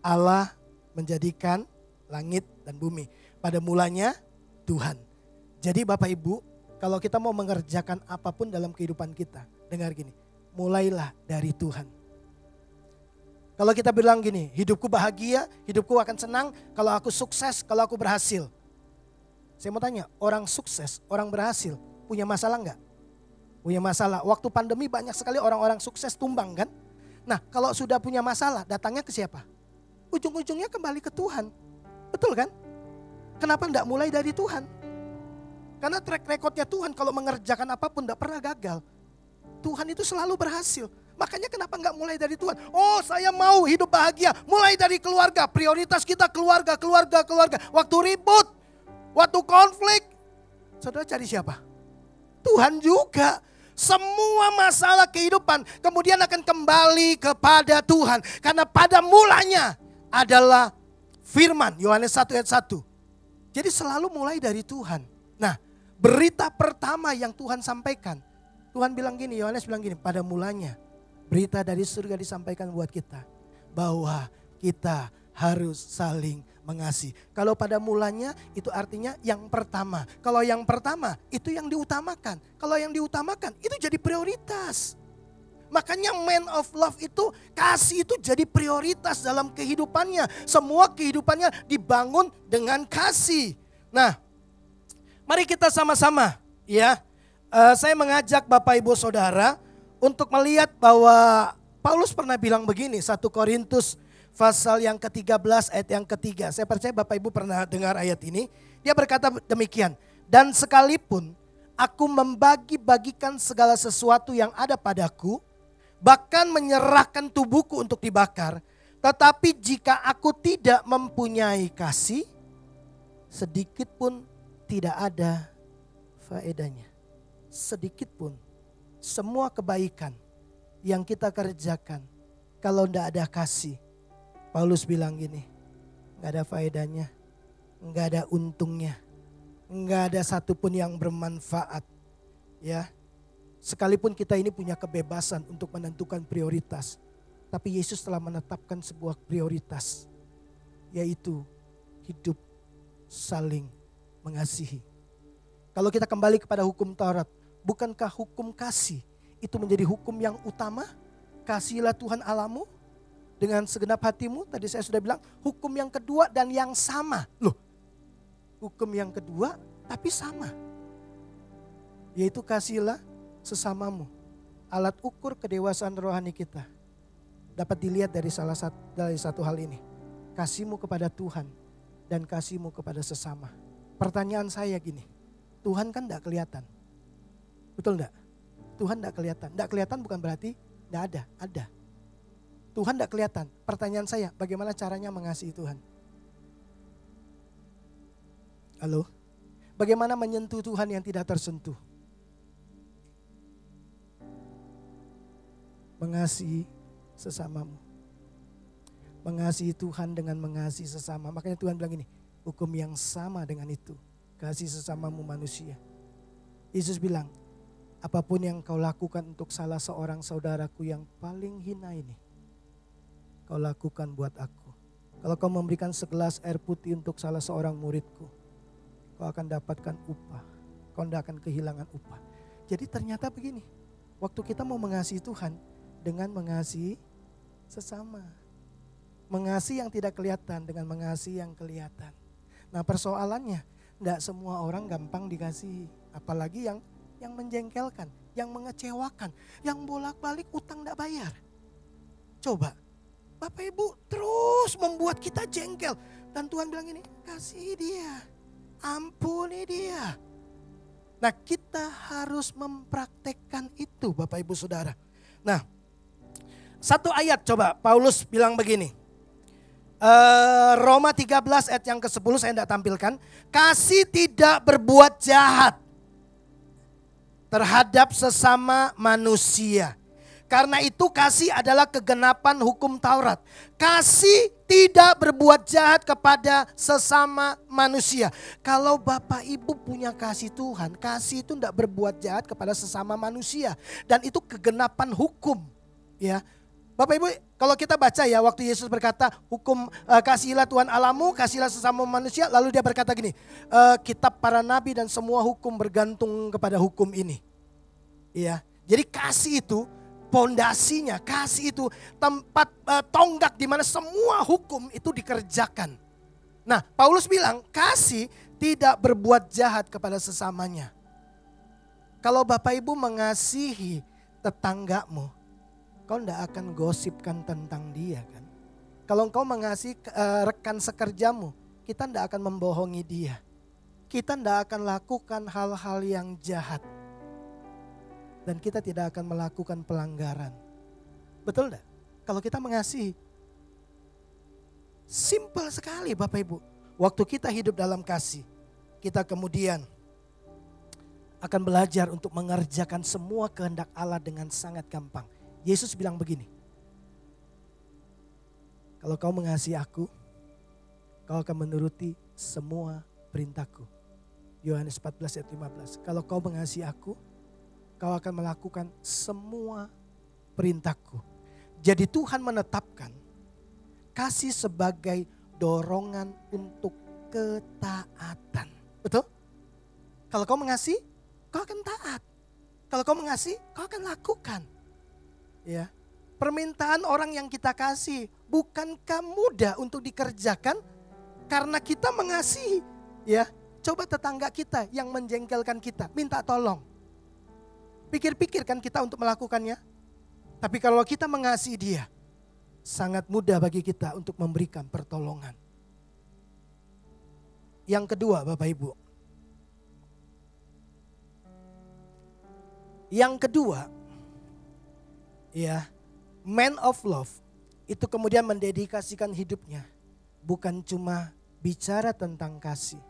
Allah menjadikan langit dan bumi. Pada mulanya Tuhan. Jadi Bapak Ibu, kalau kita mau mengerjakan apapun dalam kehidupan kita, dengar gini, mulailah dari Tuhan. Kalau kita bilang gini, hidupku bahagia, hidupku akan senang kalau aku sukses, kalau aku berhasil. Saya mau tanya, orang sukses, orang berhasil, punya masalah enggak? Punya masalah. Waktu pandemi banyak sekali orang-orang sukses tumbang kan? Nah, kalau sudah punya masalah, datangnya ke siapa? Ujung-ujungnya kembali ke Tuhan. Betul kan? Kenapa enggak mulai dari Tuhan? Karena track recordnya Tuhan kalau mengerjakan apapun enggak pernah gagal. Tuhan itu selalu berhasil. Makanya kenapa enggak mulai dari Tuhan? Oh, saya mau hidup bahagia. Mulai dari keluarga. Prioritas kita keluarga. Waktu ribut, waktu konflik, saudara cari siapa? Tuhan juga. Semua masalah kehidupan kemudian akan kembali kepada Tuhan. Karena pada mulanya adalah firman. Yohanes 1 ayat 1. Jadi selalu mulai dari Tuhan. Nah, berita pertama yang Tuhan sampaikan. Tuhan bilang gini, Yohanes bilang gini, pada mulanya berita dari surga disampaikan buat kita. Bahwa kita harus saling mengasihi. Kalau pada mulanya itu artinya yang pertama. Kalau yang pertama itu yang diutamakan. Kalau yang diutamakan itu jadi prioritas. Makanya man of love itu, kasih itu jadi prioritas dalam kehidupannya. Semua kehidupannya dibangun dengan kasih. Nah, mari kita sama-sama ya. Saya mengajak Bapak Ibu Saudara untuk melihat bahwa Paulus pernah bilang begini, 1 Korintus pasal yang ke-13 ayat yang ketiga. Saya percaya Bapak Ibu pernah dengar ayat ini. Dia berkata demikian. Dan sekalipun aku membagi-bagikan segala sesuatu yang ada padaku, bahkan menyerahkan tubuhku untuk dibakar. Tetapi jika aku tidak mempunyai kasih, sedikit pun tidak ada faedahnya. Sedikit pun. Semua kebaikan yang kita kerjakan, kalau tidak ada kasih, Paulus bilang gini, gak ada faedahnya, gak ada untungnya, gak ada satupun yang bermanfaat. Ya, sekalipun kita ini punya kebebasan untuk menentukan prioritas, tapi Yesus telah menetapkan sebuah prioritas, yaitu hidup saling mengasihi. Kalau kita kembali kepada hukum Taurat, bukankah hukum kasih itu menjadi hukum yang utama? Kasihilah Tuhan Allahmu dengan segenap hatimu, tadi saya sudah bilang, hukum yang kedua dan yang sama. Loh, hukum yang kedua tapi sama. Yaitu kasihilah sesamamu. Alat ukur kedewasaan rohani kita dapat dilihat dari satu hal ini. Kasihmu kepada Tuhan dan kasihmu kepada sesama. Pertanyaan saya gini, Tuhan kan tidak kelihatan. Betul enggak? Tuhan tidak kelihatan. Tidak kelihatan bukan berarti tidak ada, ada. Tuhan tidak kelihatan. Pertanyaan saya, bagaimana caranya mengasihi Tuhan? Halo? Bagaimana menyentuh Tuhan yang tidak tersentuh? Mengasihi sesamamu. Mengasihi Tuhan dengan mengasihi sesama. Makanya Tuhan bilang ini, hukum yang sama dengan itu. Kasih sesamamu manusia. Yesus bilang, apapun yang kau lakukan untuk salah seorang saudaraku yang paling hina ini, kau lakukan buat aku. Kalau kau memberikan segelas air putih untuk salah seorang muridku, kau akan dapatkan upah. Kau tidak akan kehilangan upah. Jadi ternyata begini, waktu kita mau mengasihi Tuhan dengan mengasihi sesama. Mengasihi yang tidak kelihatan dengan mengasihi yang kelihatan. Nah persoalannya, tidak semua orang gampang dikasihi. Apalagi yang menjengkelkan, yang mengecewakan, yang bolak-balik utang tidak bayar. Coba, Bapak Ibu terus membuat kita jengkel. Dan Tuhan bilang ini, kasih dia, ampuni dia. Nah kita harus mempraktekkan itu Bapak Ibu Saudara. Nah satu ayat coba Paulus bilang begini. Roma 13 ayat yang ke-10 saya tidak tampilkan. Kasih tidak berbuat jahat terhadap sesama manusia. Karena itu kasih adalah kegenapan hukum Taurat. Kasih tidak berbuat jahat kepada sesama manusia. Kalau Bapak Ibu punya kasih Tuhan, kasih itu tidak berbuat jahat kepada sesama manusia. Dan itu kegenapan hukum. Ya, Bapak Ibu kalau kita baca ya waktu Yesus berkata hukum kasihilah Tuhan Allahmu, kasihilah sesama manusia. Lalu dia berkata gini, kitab para nabi dan semua hukum bergantung kepada hukum ini. Ya, jadi kasih itu pondasinya, kasih itu tempat tonggak di mana semua hukum itu dikerjakan. Nah, Paulus bilang kasih tidak berbuat jahat kepada sesamanya. Kalau Bapak Ibu mengasihi tetanggamu, kau tidak akan gosipkan tentang dia kan. Kalau engkau mengasihi rekan sekerjamu, kita tidak akan membohongi dia. Kita tidak akan lakukan hal-hal yang jahat. Dan kita tidak akan melakukan pelanggaran. Betul enggak? Kalau kita mengasihi. Simpel sekali Bapak Ibu. Waktu kita hidup dalam kasih, kita kemudian akan belajar untuk mengerjakan semua kehendak Allah dengan sangat gampang. Yesus bilang begini. Kalau kau mengasihi aku, kau akan menuruti semua perintahku. Yohanes 14 ayat 15. Kalau kau mengasihi aku, kau akan melakukan semua perintahku. Jadi Tuhan menetapkan kasih sebagai dorongan untuk ketaatan. Betul? Kalau kau mengasihi, kau akan taat. Kalau kau mengasihi, kau akan lakukan. Ya, permintaan orang yang kita kasih bukankah mudah untuk dikerjakan karena kita mengasihi. Ya, coba tetangga kita yang menjengkelkan kita, minta tolong. Pikir-pikir kan kita untuk melakukannya. Tapi kalau kita mengasihi dia, sangat mudah bagi kita untuk memberikan pertolongan. Yang kedua Bapak Ibu. Yang kedua, ya, man of love itu kemudian mendedikasikan hidupnya. Bukan cuma bicara tentang kasih,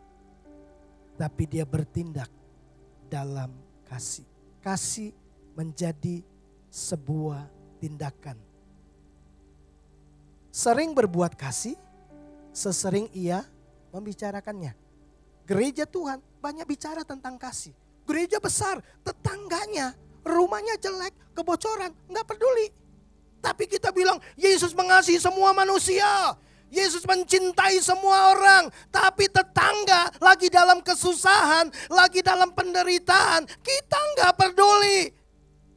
tapi dia bertindak dalam kasih. Kasih menjadi sebuah tindakan. Sering berbuat kasih, sesering ia membicarakannya. Gereja Tuhan banyak bicara tentang kasih. Gereja besar, tetangganya, rumahnya jelek, kebocoran, enggak peduli. Tapi kita bilang Yesus mengasihi semua manusia. Yesus mencintai semua orang, tapi tetangga lagi dalam kesusahan, lagi dalam penderitaan, kita nggak peduli.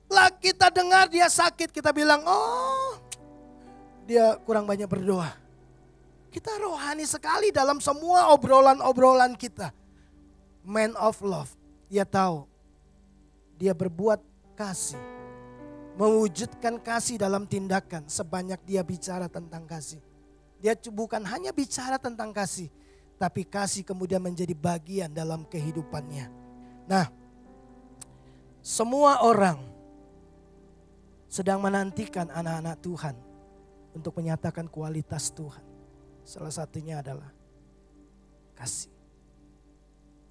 Lah kita dengar dia sakit, kita bilang, oh dia kurang banyak berdoa. Kita rohani sekali dalam semua obrolan-obrolan kita. Man of love, dia tahu, dia berbuat kasih, mewujudkan kasih dalam tindakan sebanyak dia bicara tentang kasih. Dia bukan hanya bicara tentang kasih, tapi kasih kemudian menjadi bagian dalam kehidupannya. Nah, semua orang sedang menantikan anak-anak Tuhan untuk menyatakan kualitas Tuhan. Salah satunya adalah kasih.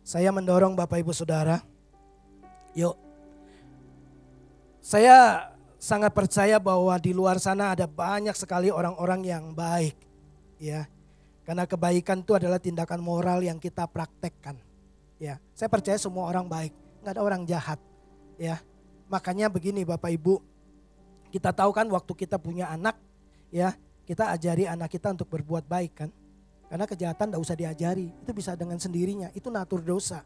Saya mendorong Bapak Ibu Saudara, yuk. Saya sangat percaya bahwa di luar sana ada banyak sekali orang-orang yang baik. Ya, karena kebaikan itu adalah tindakan moral yang kita praktekkan. Ya, saya percaya semua orang baik, nggak ada orang jahat. Ya, makanya begini Bapak Ibu, kita tahu kan waktu kita punya anak, ya kita ajari anak kita untuk berbuat baik kan. Karena kejahatan tidak usah diajari, itu bisa dengan sendirinya, itu natur dosa.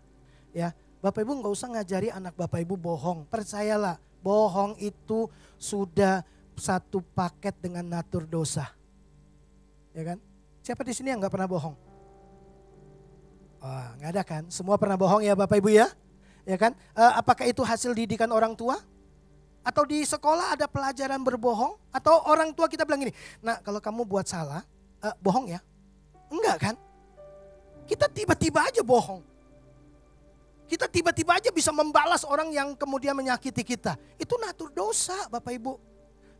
Ya, Bapak Ibu nggak usah ngajari anak Bapak Ibu bohong, percayalah bohong itu sudah satu paket dengan natur dosa. Ya kan? Siapa di sini yang nggak pernah bohong? Wah, nggak ada kan? Semua pernah bohong ya Bapak Ibu ya? Ya kan? Apakah itu hasil didikan orang tua? Atau di sekolah ada pelajaran berbohong? Atau orang tua kita bilang gini, nah kalau kamu buat salah, bohong ya? Enggak kan? Kita tiba-tiba aja bohong. Kita tiba-tiba aja bisa membalas orang yang kemudian menyakiti kita. Itu natur dosa Bapak Ibu.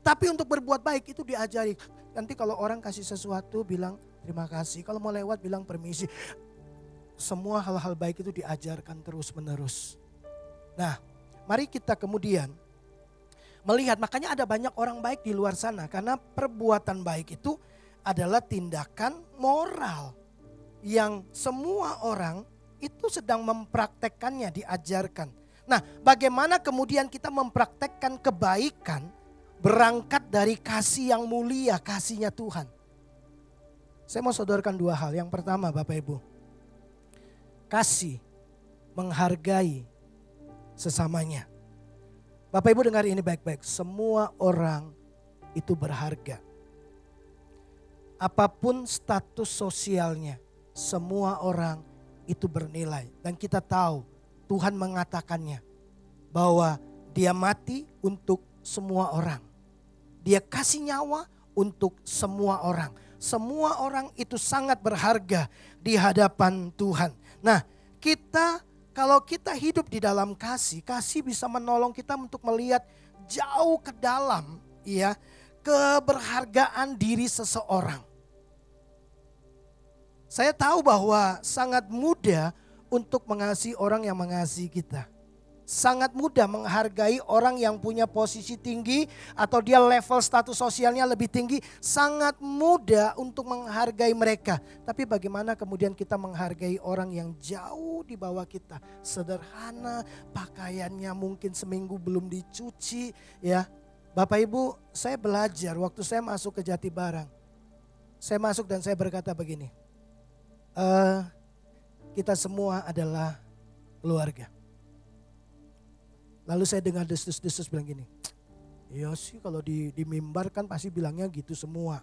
Tapi untuk berbuat baik itu diajari. Nanti kalau orang kasih sesuatu bilang terima kasih. Kalau mau lewat bilang permisi. Semua hal-hal baik itu diajarkan terus menerus. Nah, mari kita kemudian melihat, makanya ada banyak orang baik di luar sana. Karena perbuatan baik itu adalah tindakan moral. Yang semua orang itu sedang mempraktekkannya, diajarkan. Nah, bagaimana kemudian kita mempraktekkan kebaikan berangkat dari kasih yang mulia, kasihnya Tuhan. Saya mau sodorkan dua hal. Yang pertama Bapak Ibu, kasih menghargai sesamanya. Bapak Ibu dengar ini baik-baik, semua orang itu berharga. Apapun status sosialnya, semua orang itu bernilai. Dan kita tahu Tuhan mengatakannya bahwa dia mati untuk semua orang. Dia kasih nyawa untuk semua orang. Semua orang itu sangat berharga di hadapan Tuhan. Nah, kalau kita hidup di dalam kasih, kasih bisa menolong kita untuk melihat jauh ke dalam ya, keberhargaan diri seseorang. Saya tahu bahwa sangat mudah untuk mengasihi orang yang mengasihi kita. Sangat mudah menghargai orang yang punya posisi tinggi atau dia level status sosialnya lebih tinggi. Sangat mudah untuk menghargai mereka. Tapi bagaimana kemudian kita menghargai orang yang jauh di bawah kita. Sederhana, pakaiannya mungkin seminggu belum dicuci. Ya, Bapak Ibu, saya belajar waktu saya masuk ke Jatibarang. Saya masuk dan saya berkata begini. Kita semua adalah keluarga. Lalu saya dengar desus-desus bilang gini, iya sih kalau di mimbar kan pasti bilangnya gitu semua.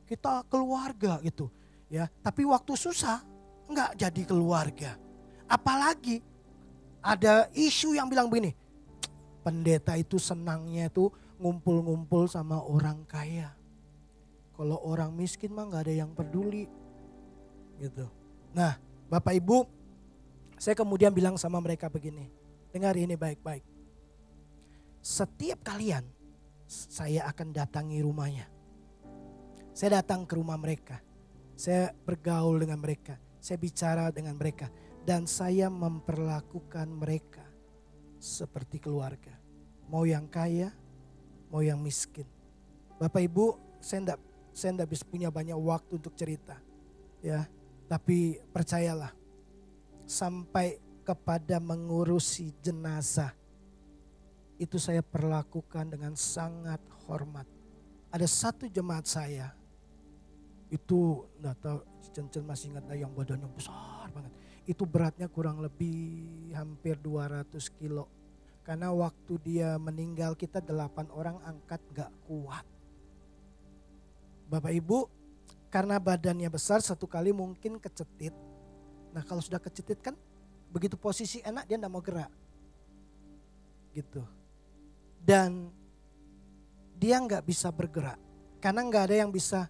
Kita keluarga gitu ya. Tapi waktu susah enggak jadi keluarga. Apalagi ada isu yang bilang begini, pendeta itu senangnya itu ngumpul-ngumpul sama orang kaya. Kalau orang miskin mah enggak ada yang peduli gitu. Nah Bapak Ibu, saya kemudian bilang sama mereka begini. Dengar ini baik-baik. Setiap kalian saya akan datangi rumahnya. Saya datang ke rumah mereka. Saya bergaul dengan mereka. Saya bicara dengan mereka. Dan saya memperlakukan mereka seperti keluarga. Mau yang kaya, mau yang miskin. Bapak Ibu, saya enggak bisa punya banyak waktu untuk cerita. Ya, tapi percayalah. Sampai kepada mengurusi jenazah. Itu saya perlakukan dengan sangat hormat. Ada satu jemaat saya. Itu enggak tahu, Cencen masih ingat yang badannya besar banget. Itu beratnya kurang lebih hampir 200 kilo. Karena waktu dia meninggal kita 8 orang angkat gak kuat. Bapak Ibu, karena badannya besar satu kali mungkin kecetit. Nah kalau sudah kecetit kan begitu posisi enak dia enggak mau gerak. Gitu. Dan dia enggak bisa bergerak. Karena enggak ada yang bisa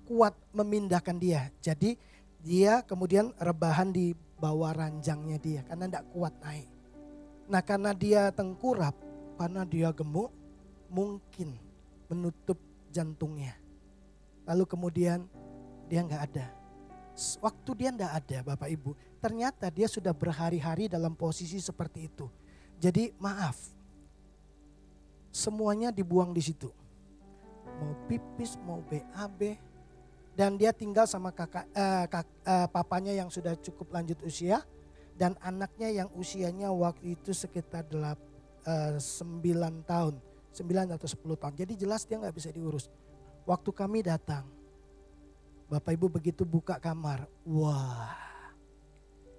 kuat memindahkan dia. Jadi dia kemudian rebahan di bawah ranjangnya dia. Karena enggak kuat naik. Nah karena dia tengkurap, karena dia gemuk, mungkin menutup jantungnya. Lalu kemudian dia enggak ada. Waktu dia enggak ada Bapak Ibu, ternyata dia sudah berhari-hari dalam posisi seperti itu. Jadi maaf, semuanya dibuang di situ. Mau pipis, mau BAB. Dan dia tinggal sama papanya yang sudah cukup lanjut usia. Dan anaknya yang usianya waktu itu sekitar 9 tahun. 9 atau 10 tahun. Jadi jelas dia gak bisa diurus. Waktu kami datang, Bapak Ibu begitu buka kamar, wah,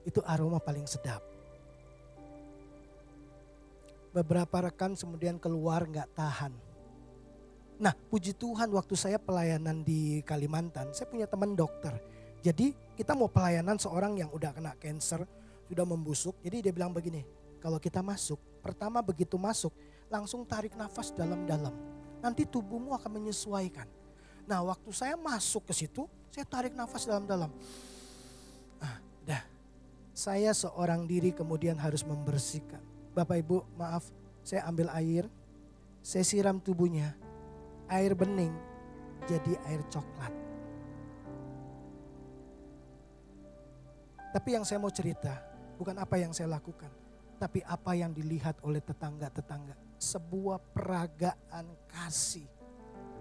itu aroma paling sedap. Beberapa rekan kemudian keluar gak tahan. Nah, puji Tuhan waktu saya pelayanan di Kalimantan, saya punya teman dokter. Jadi kita mau pelayanan seorang yang udah kena cancer, sudah membusuk. Jadi dia bilang begini, kalau kita masuk, pertama begitu masuk, langsung tarik nafas dalam-dalam. Nanti tubuhmu akan menyesuaikan. Nah, waktu saya masuk ke situ, saya tarik nafas dalam-dalam. Saya seorang diri kemudian harus membersihkan. Bapak Ibu, maaf, saya ambil air, saya siram tubuhnya, air bening jadi air coklat. Tapi yang saya mau cerita, bukan apa yang saya lakukan, tapi apa yang dilihat oleh tetangga-tetangga. Sebuah peragaan kasih.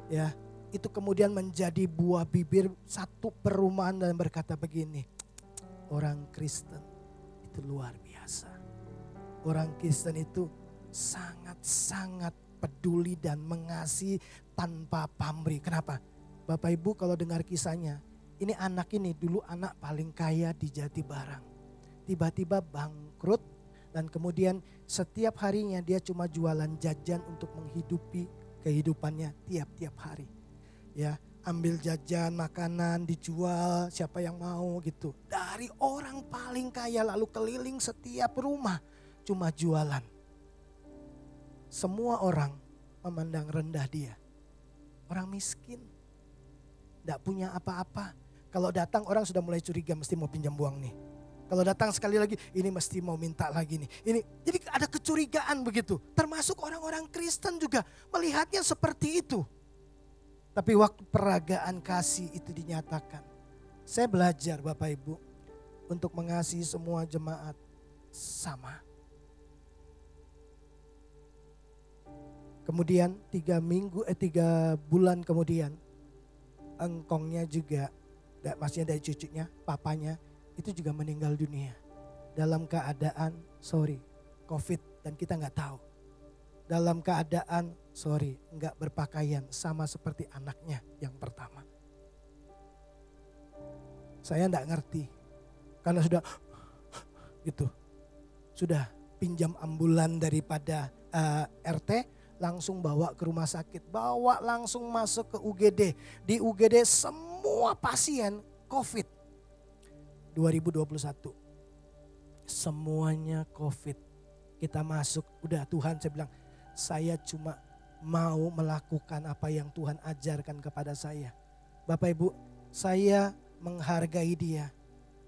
Ya, itu kemudian menjadi buah bibir satu perumahan dan berkata begini, orang Kristen itu luar biasa. Orang Kristen itu sangat-sangat peduli dan mengasihi tanpa pamrih. Kenapa? Bapak Ibu kalau dengar kisahnya, ini anak ini dulu anak paling kaya di Jatibarang. Tiba-tiba bangkrut dan kemudian setiap harinya dia cuma jualan jajan untuk menghidupi kehidupannya tiap-tiap hari. Ya, ambil jajan, makanan dijual, siapa yang mau gitu. Dari orang paling kaya lalu keliling setiap rumah cuma jualan. Semua orang memandang rendah dia. Orang miskin, tidak punya apa-apa. Kalau datang orang sudah mulai curiga mesti mau pinjam uang nih. Kalau datang sekali lagi ini mesti mau minta lagi nih. Jadi ada kecurigaan begitu. Termasuk orang-orang Kristen juga melihatnya seperti itu. Tapi waktu peragaan kasih itu dinyatakan. Saya belajar Bapak Ibu untuk mengasihi semua jemaat sama. Kemudian 3 bulan kemudian engkongnya juga, maksudnya dari cucunya, papanya itu juga meninggal dunia. Dalam keadaan COVID dan kita nggak tahu. Dalam keadaan nggak berpakaian sama seperti anaknya yang pertama. Saya nggak ngerti karena sudah gitu, sudah pinjam ambulan daripada RT. Langsung bawa ke rumah sakit, bawa langsung masuk ke UGD. Di UGD semua pasien COVID. 2021. Semuanya COVID. Kita masuk, udah Tuhan saya bilang, saya cuma mau melakukan apa yang Tuhan ajarkan kepada saya. Bapak Ibu, saya menghargai dia.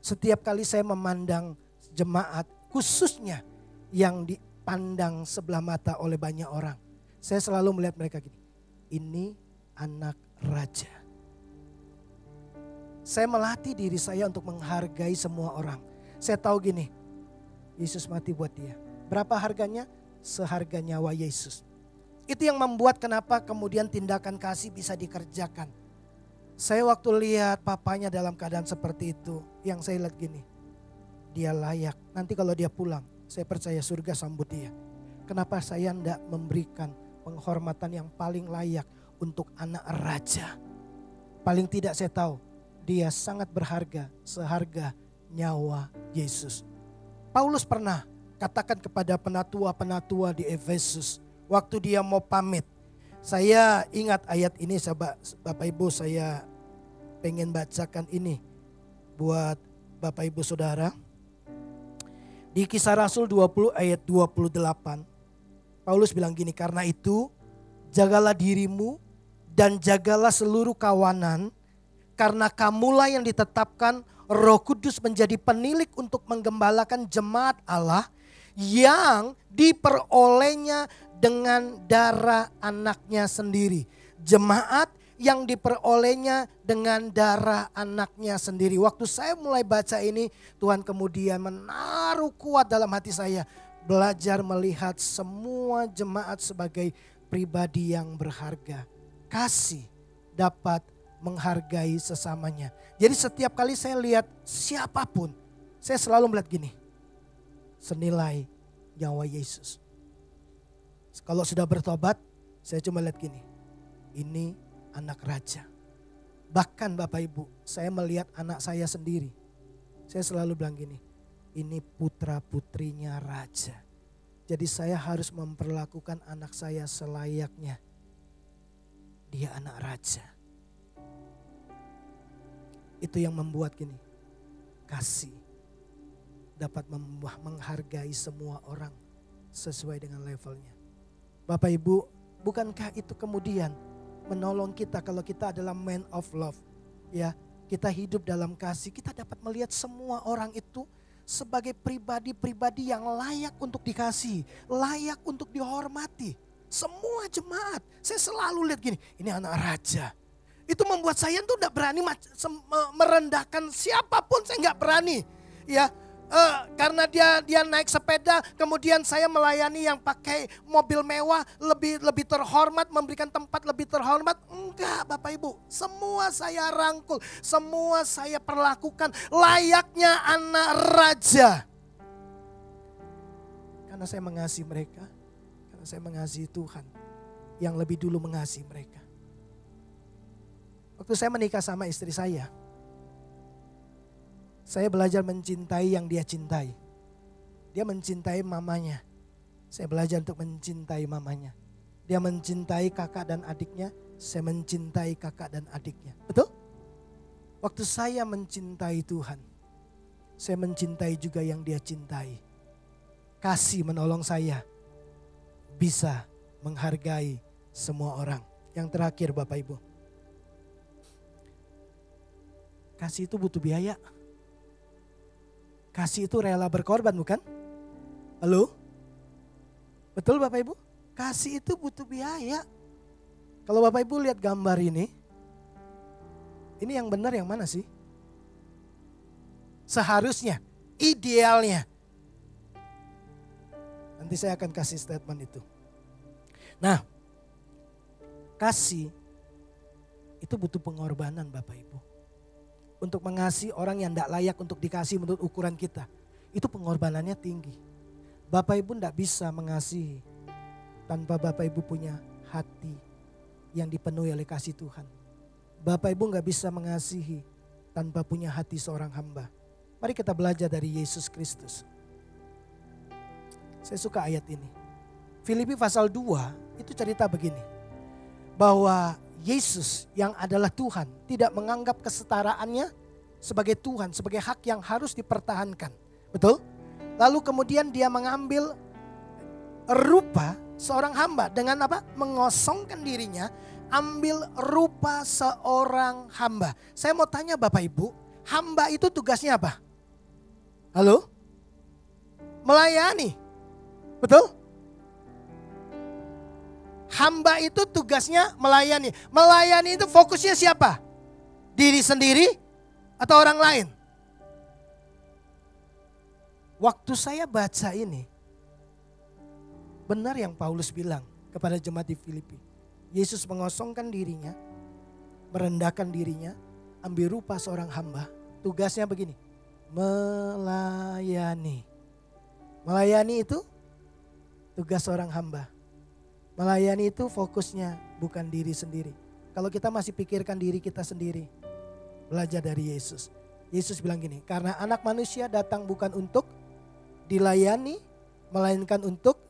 Setiap kali saya memandang jemaat, khususnya yang dipandang sebelah mata oleh banyak orang. Saya selalu melihat mereka gini, ini anak raja. Saya melatih diri saya untuk menghargai semua orang. Saya tahu gini, Yesus mati buat dia. Berapa harganya? Seharga nyawa Yesus. Itu yang membuat kenapa kemudian tindakan kasih bisa dikerjakan. Saya waktu lihat papanya dalam keadaan seperti itu, yang saya lihat gini, dia layak. Nanti kalau dia pulang, saya percaya surga sambut dia. Kenapa saya tidak memberikan penghormatan yang paling layak untuk anak raja? Paling tidak saya tahu dia sangat berharga, seharga nyawa Yesus. Paulus pernah katakan kepada penatua-penatua di Efesus waktu dia mau pamit. Saya ingat ayat ini Bapak Ibu, saya pengen bacakan ini buat Bapak Ibu Saudara. Di Kisah Rasul 20 ayat 28. Paulus bilang gini, karena itu jagalah dirimu dan jagalah seluruh kawanan, karena kamulah yang ditetapkan Roh Kudus menjadi penilik untuk menggembalakan jemaat Allah yang diperolehnya dengan darah anaknya sendiri. Jemaat yang diperolehnya dengan darah anaknya sendiri. Waktu saya mulai baca ini, Tuhan kemudian menaruh kuat dalam hati saya. Belajar melihat semua jemaat sebagai pribadi yang berharga. Kasih dapat menghargai sesamanya. Jadi setiap kali saya lihat siapapun, saya selalu melihat gini. Senilai nyawa Yesus. Kalau sudah bertobat, saya cuma lihat gini. Ini anak raja. Bahkan Bapak Ibu, saya melihat anak saya sendiri. Saya selalu bilang gini, ini putra putrinya raja. Jadi saya harus memperlakukan anak saya selayaknya. Dia anak raja. Itu yang membuat gini, kasih dapat menghargai semua orang sesuai dengan levelnya. Bapak Ibu, bukankah itu kemudian menolong kita kalau kita adalah man of love? Ya, kita hidup dalam kasih, kita dapat melihat semua orang itu sebagai pribadi-pribadi yang layak untuk dikasih, layak untuk dihormati. Semua jemaat, saya selalu lihat gini, ini anak raja. Itu membuat saya tuh tidak berani merendahkan siapapun, saya nggak berani. Ya, karena dia naik sepeda, kemudian saya melayani yang pakai mobil mewah, lebih terhormat, memberikan tempat lebih terhormat. Enggak Bapak Ibu, semua saya rangkul, semua saya perlakukan layaknya anak raja. Karena saya mengasihi mereka, karena saya mengasihi Tuhan yang lebih dulu mengasihi mereka. Waktu saya menikah sama istri saya belajar mencintai yang dia cintai. Dia mencintai mamanya. Saya belajar untuk mencintai mamanya. Dia mencintai kakak dan adiknya. Saya mencintai kakak dan adiknya. Betul? Waktu saya mencintai Tuhan, saya mencintai juga yang dia cintai. Kasih menolong saya bisa menghargai semua orang. Yang terakhir Bapak Ibu. Kasih itu butuh biaya. Kasih itu rela berkorban, bukan? Halo? Betul Bapak Ibu? Kasih itu butuh biaya. Kalau Bapak Ibu lihat gambar ini yang benar yang mana sih? Seharusnya, idealnya. Nanti saya akan kasih statement itu. Nah, kasih itu butuh pengorbanan Bapak Ibu. Untuk mengasihi orang yang tidak layak untuk dikasih menurut ukuran kita. Itu pengorbanannya tinggi. Bapak Ibu tidak bisa mengasihi tanpa Bapak Ibu punya hati yang dipenuhi oleh kasih Tuhan. Bapak Ibu nggak bisa mengasihi tanpa punya hati seorang hamba. Mari kita belajar dari Yesus Kristus. Saya suka ayat ini. Filipi pasal 2 itu cerita begini. Bahwa Yesus yang adalah Tuhan tidak menganggap kesetaraannya sebagai Tuhan, sebagai hak yang harus dipertahankan. Betul? Lalu kemudian dia mengambil rupa seorang hamba dengan apa? Mengosongkan dirinya, ambil rupa seorang hamba. Saya mau tanya Bapak Ibu, hamba itu tugasnya apa? Halo? Melayani. Betul? Hamba itu tugasnya melayani. Melayani itu fokusnya siapa? Diri sendiri atau orang lain? Waktu saya baca ini, benar yang Paulus bilang kepada jemaat di Filipi. Yesus mengosongkan dirinya, merendahkan dirinya, ambil rupa seorang hamba. Tugasnya begini, melayani. Melayani itu tugas seorang hamba. Melayani itu fokusnya bukan diri sendiri. Kalau kita masih pikirkan diri kita sendiri, belajar dari Yesus. Yesus bilang gini, karena anak manusia datang bukan untuk dilayani, melainkan untuk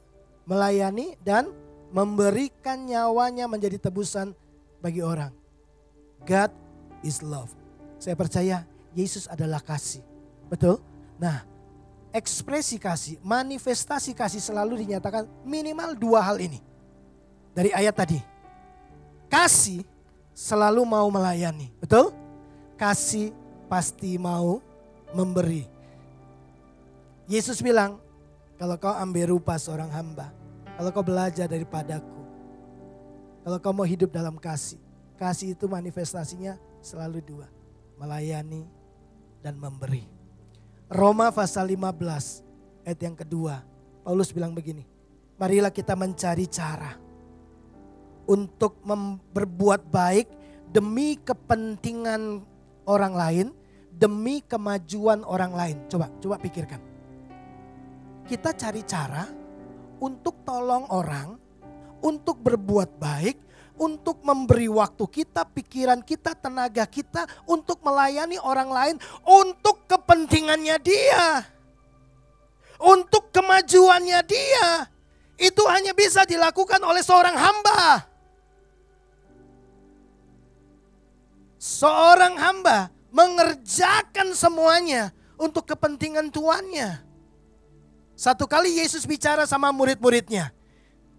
melayani dan memberikan nyawanya menjadi tebusan bagi orang. God is love. Saya percaya Yesus adalah kasih. Betul? Nah, ekspresi kasih, manifestasi kasih selalu dinyatakan minimal 2 hal ini. Dari ayat tadi, kasih selalu mau melayani, betul? Kasih pasti mau memberi. Yesus bilang, kalau kau ambil rupa seorang hamba, kalau kau belajar daripadaku, kalau kau mau hidup dalam kasih, kasih itu manifestasinya selalu 2, melayani dan memberi. Roma pasal 15 ayat yang kedua, Paulus bilang begini, marilah kita mencari cara untuk berbuat baik demi kepentingan orang lain, demi kemajuan orang lain. Coba pikirkan. Kita cari cara untuk tolong orang, untuk berbuat baik, untuk memberi waktu kita, pikiran kita, tenaga kita, untuk melayani orang lain, untuk kepentingannya dia, untuk kemajuannya dia. Itu hanya bisa dilakukan oleh seorang hamba. Seorang hamba mengerjakan semuanya untuk kepentingan tuannya. Satu kali Yesus bicara sama murid-muridnya.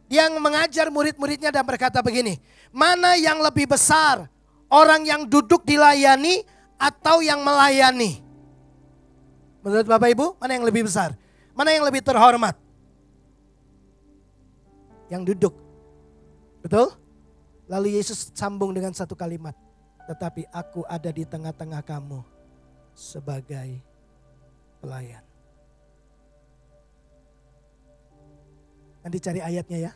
Dia mengajar murid-muridnya dan berkata begini, mana yang lebih besar, orang yang duduk dilayani atau yang melayani? Menurut Bapak Ibu, mana yang lebih besar? Mana yang lebih terhormat? Yang duduk. Betul? Lalu Yesus sambung dengan satu kalimat. Tetapi aku ada di tengah-tengah kamu sebagai pelayan. Nanti cari ayatnya ya.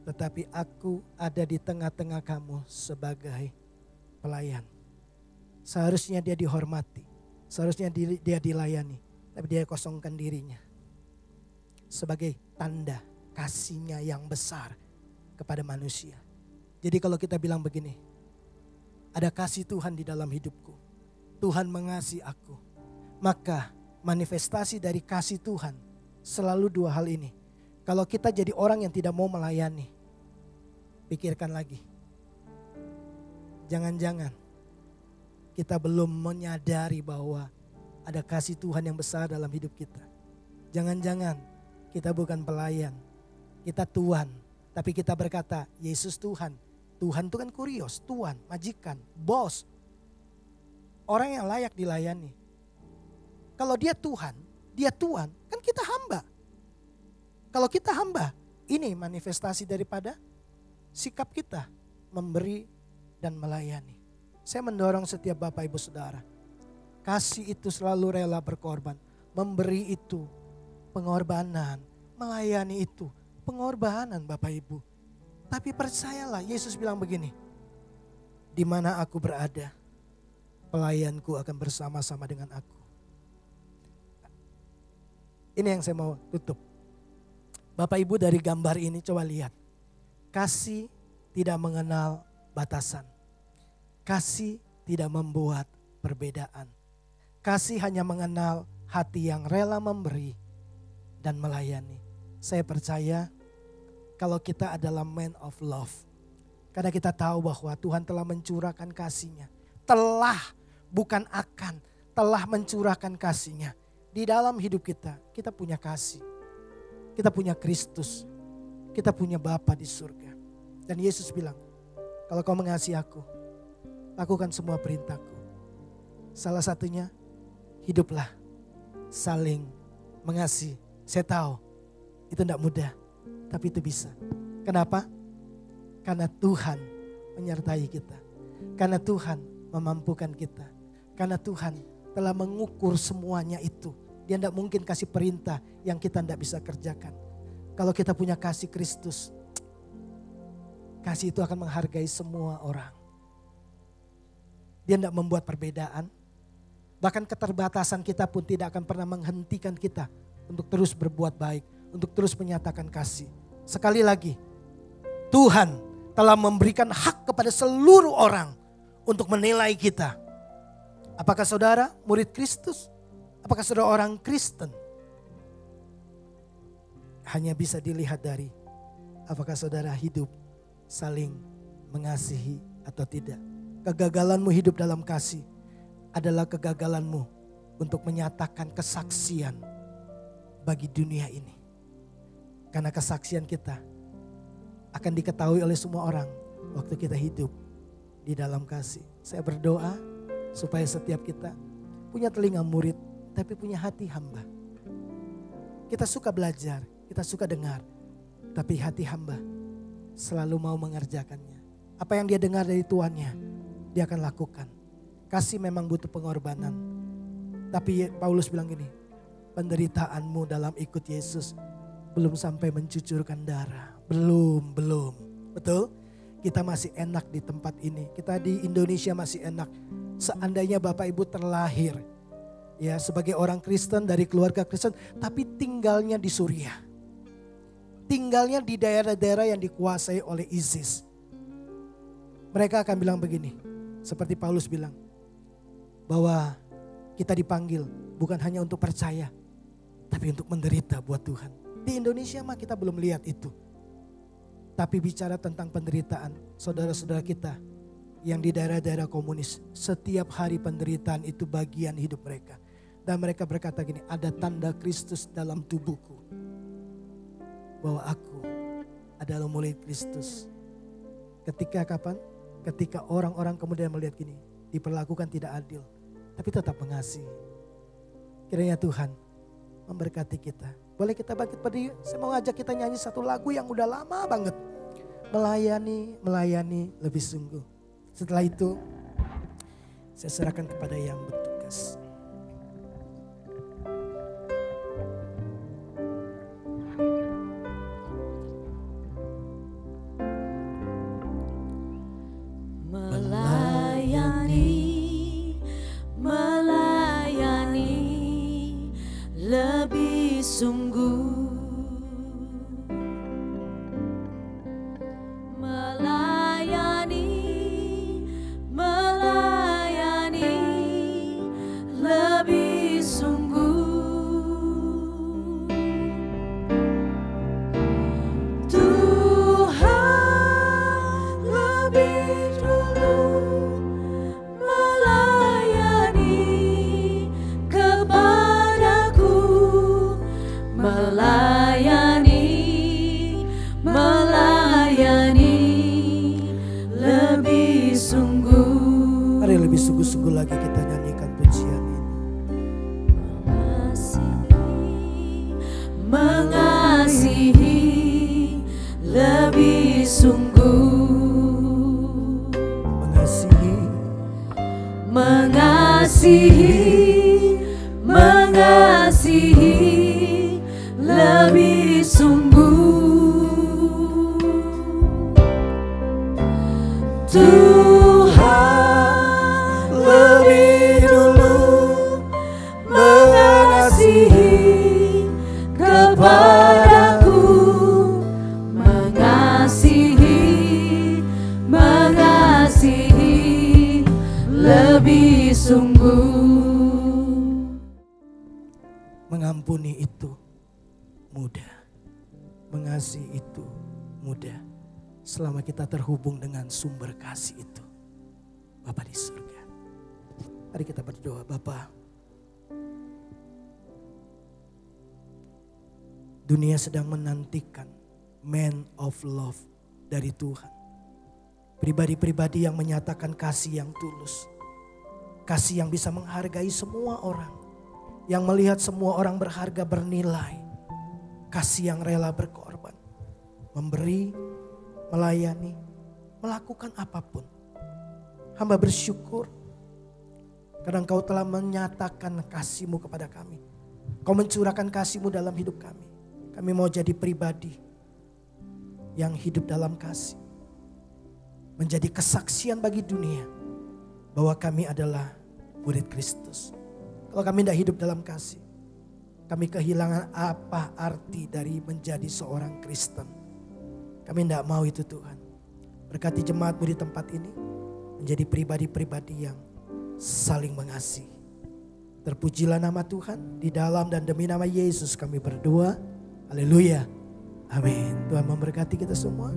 Tetapi aku ada di tengah-tengah kamu sebagai pelayan. Seharusnya dia dihormati. Seharusnya dia dilayani. Tapi dia kosongkan dirinya. Sebagai tanda kasihnya yang besar kepada manusia. Jadi kalau kita bilang begini, ada kasih Tuhan di dalam hidupku. Tuhan mengasihi aku. Maka manifestasi dari kasih Tuhan selalu dua hal ini. Kalau kita jadi orang yang tidak mau melayani, pikirkan lagi. Jangan-jangan kita belum menyadari bahwa ada kasih Tuhan yang besar dalam hidup kita. Jangan-jangan kita bukan pelayan, kita tuan. Tapi kita berkata, Yesus Tuhan. Tuhan itu kan kurios, tuan, majikan, bos. Orang yang layak dilayani. Kalau dia Tuhan, dia tuan, kan kita hamba. Kalau kita hamba, ini manifestasi daripada sikap kita memberi dan melayani. Saya mendorong setiap Bapak Ibu Saudara. Kasih itu selalu rela berkorban. Memberi itu pengorbanan. Melayani itu pengorbanan Bapak Ibu. Tapi percayalah, Yesus bilang begini. Di mana aku berada, pelayanku akan bersama-sama dengan aku. Ini yang saya mau tutup. Bapak Ibu dari gambar ini coba lihat. Kasih tidak mengenal batasan. Kasih tidak membuat perbedaan. Kasih hanya mengenal hati yang rela memberi dan melayani. Saya percaya kalau kita adalah man of love. Karena kita tahu bahwa Tuhan telah mencurahkan kasih-Nya. Bukan akan, telah mencurahkan kasih-Nya. Di dalam hidup kita, kita punya kasih. Kita punya Kristus. Kita punya Bapa di surga. Dan Yesus bilang, kalau kau mengasihi aku, lakukan semua perintahku. Salah satunya, hiduplah saling mengasihi. Saya tahu, itu tidak mudah. Tapi itu bisa. Kenapa? Karena Tuhan menyertai kita. Karena Tuhan memampukan kita. Karena Tuhan telah mengukur semuanya itu. Dia tidak mungkin kasih perintah yang kita tidak bisa kerjakan. Kalau kita punya kasih Kristus, kasih itu akan menghargai semua orang. Dia tidak membuat perbedaan. Bahkan keterbatasan kita pun tidak akan pernah menghentikan kita untuk terus berbuat baik. Untuk terus menyatakan kasih. Sekali lagi, Tuhan telah memberikan hak kepada seluruh orang untuk menilai kita. Apakah saudara murid Kristus? Apakah saudara orang Kristen? Hanya bisa dilihat dari apakah saudara hidup saling mengasihi atau tidak. Kegagalanmu hidup dalam kasih adalah kegagalanmu untuk menyatakan kesaksian bagi dunia ini. Karena kesaksian kita akan diketahui oleh semua orang waktu kita hidup di dalam kasih. Saya berdoa supaya setiap kita punya telinga murid tapi punya hati hamba. Kita suka belajar, kita suka dengar, tapi hati hamba selalu mau mengerjakannya. Apa yang dia dengar dari tuannya, dia akan lakukan. Kasih memang butuh pengorbanan. Tapi Paulus bilang gini, penderitaanmu dalam ikut Yesus belum sampai mencucurkan darah. Belum. Betul? Kita masih enak di tempat ini. Kita di Indonesia masih enak. Seandainya Bapak Ibu terlahir ya sebagai orang Kristen dari keluarga Kristen, tapi tinggalnya di Suriah. Tinggalnya di daerah-daerah yang dikuasai oleh ISIS. Mereka akan bilang begini, seperti Paulus bilang, bahwa kita dipanggil bukan hanya untuk percaya, tapi untuk menderita buat Tuhan. Di Indonesia mah kita belum lihat itu. Tapi bicara tentang penderitaan, saudara-saudara kita yang di daerah-daerah komunis, setiap hari penderitaan itu bagian hidup mereka. Dan mereka berkata gini, ada tanda Kristus dalam tubuhku. Bahwa aku adalah murid Kristus. Ketika kapan? Ketika orang-orang kemudian melihat gini, diperlakukan tidak adil, tapi tetap mengasihi. Kiranya Tuhan memberkati kita. Boleh kita bangkit berdiri? Saya mau ajak kita nyanyi satu lagu yang udah lama banget. Melayani lebih sungguh. Setelah itu saya serahkan kepada yang bertugas. Melayani lebih sungguh. Sungguh-sungguh lagi kita nyanyikan pujian ini. Mengasihi lebih sungguh. Mengasihi lebih sungguh. Tuhan lebih dulu mengasihi kepadaku, mengasihi lebih sungguh. Mengampuni itu mudah, mengasihi itu mudah. Selama kita terhubung dengan sumber kasih itu, Bapa di surga. Mari kita berdoa. Bapa, dunia sedang menantikan man of love dari Tuhan. Pribadi-pribadi yang menyatakan kasih yang tulus. Kasih yang bisa menghargai semua orang. Yang melihat semua orang berharga, bernilai. Kasih yang rela berkorban. Memberi, melayani, melakukan apapun. Hamba bersyukur karena Engkau telah menyatakan kasih-Mu kepada kami. Kau mencurahkan kasih-Mu dalam hidup kami. Kami mau jadi pribadi yang hidup dalam kasih. Menjadi kesaksian bagi dunia bahwa kami adalah murid Kristus. Kalau kami tidak hidup dalam kasih, kami kehilangan apa arti dari menjadi seorang Kristen. Kami tidak mau itu Tuhan. Berkati jemaat-Mu di tempat ini menjadi pribadi-pribadi yang saling mengasihi. Terpujilah nama Tuhan, di dalam dan demi nama Yesus kami berdoa. Haleluya. Amin. Tuhan memberkati kita semua.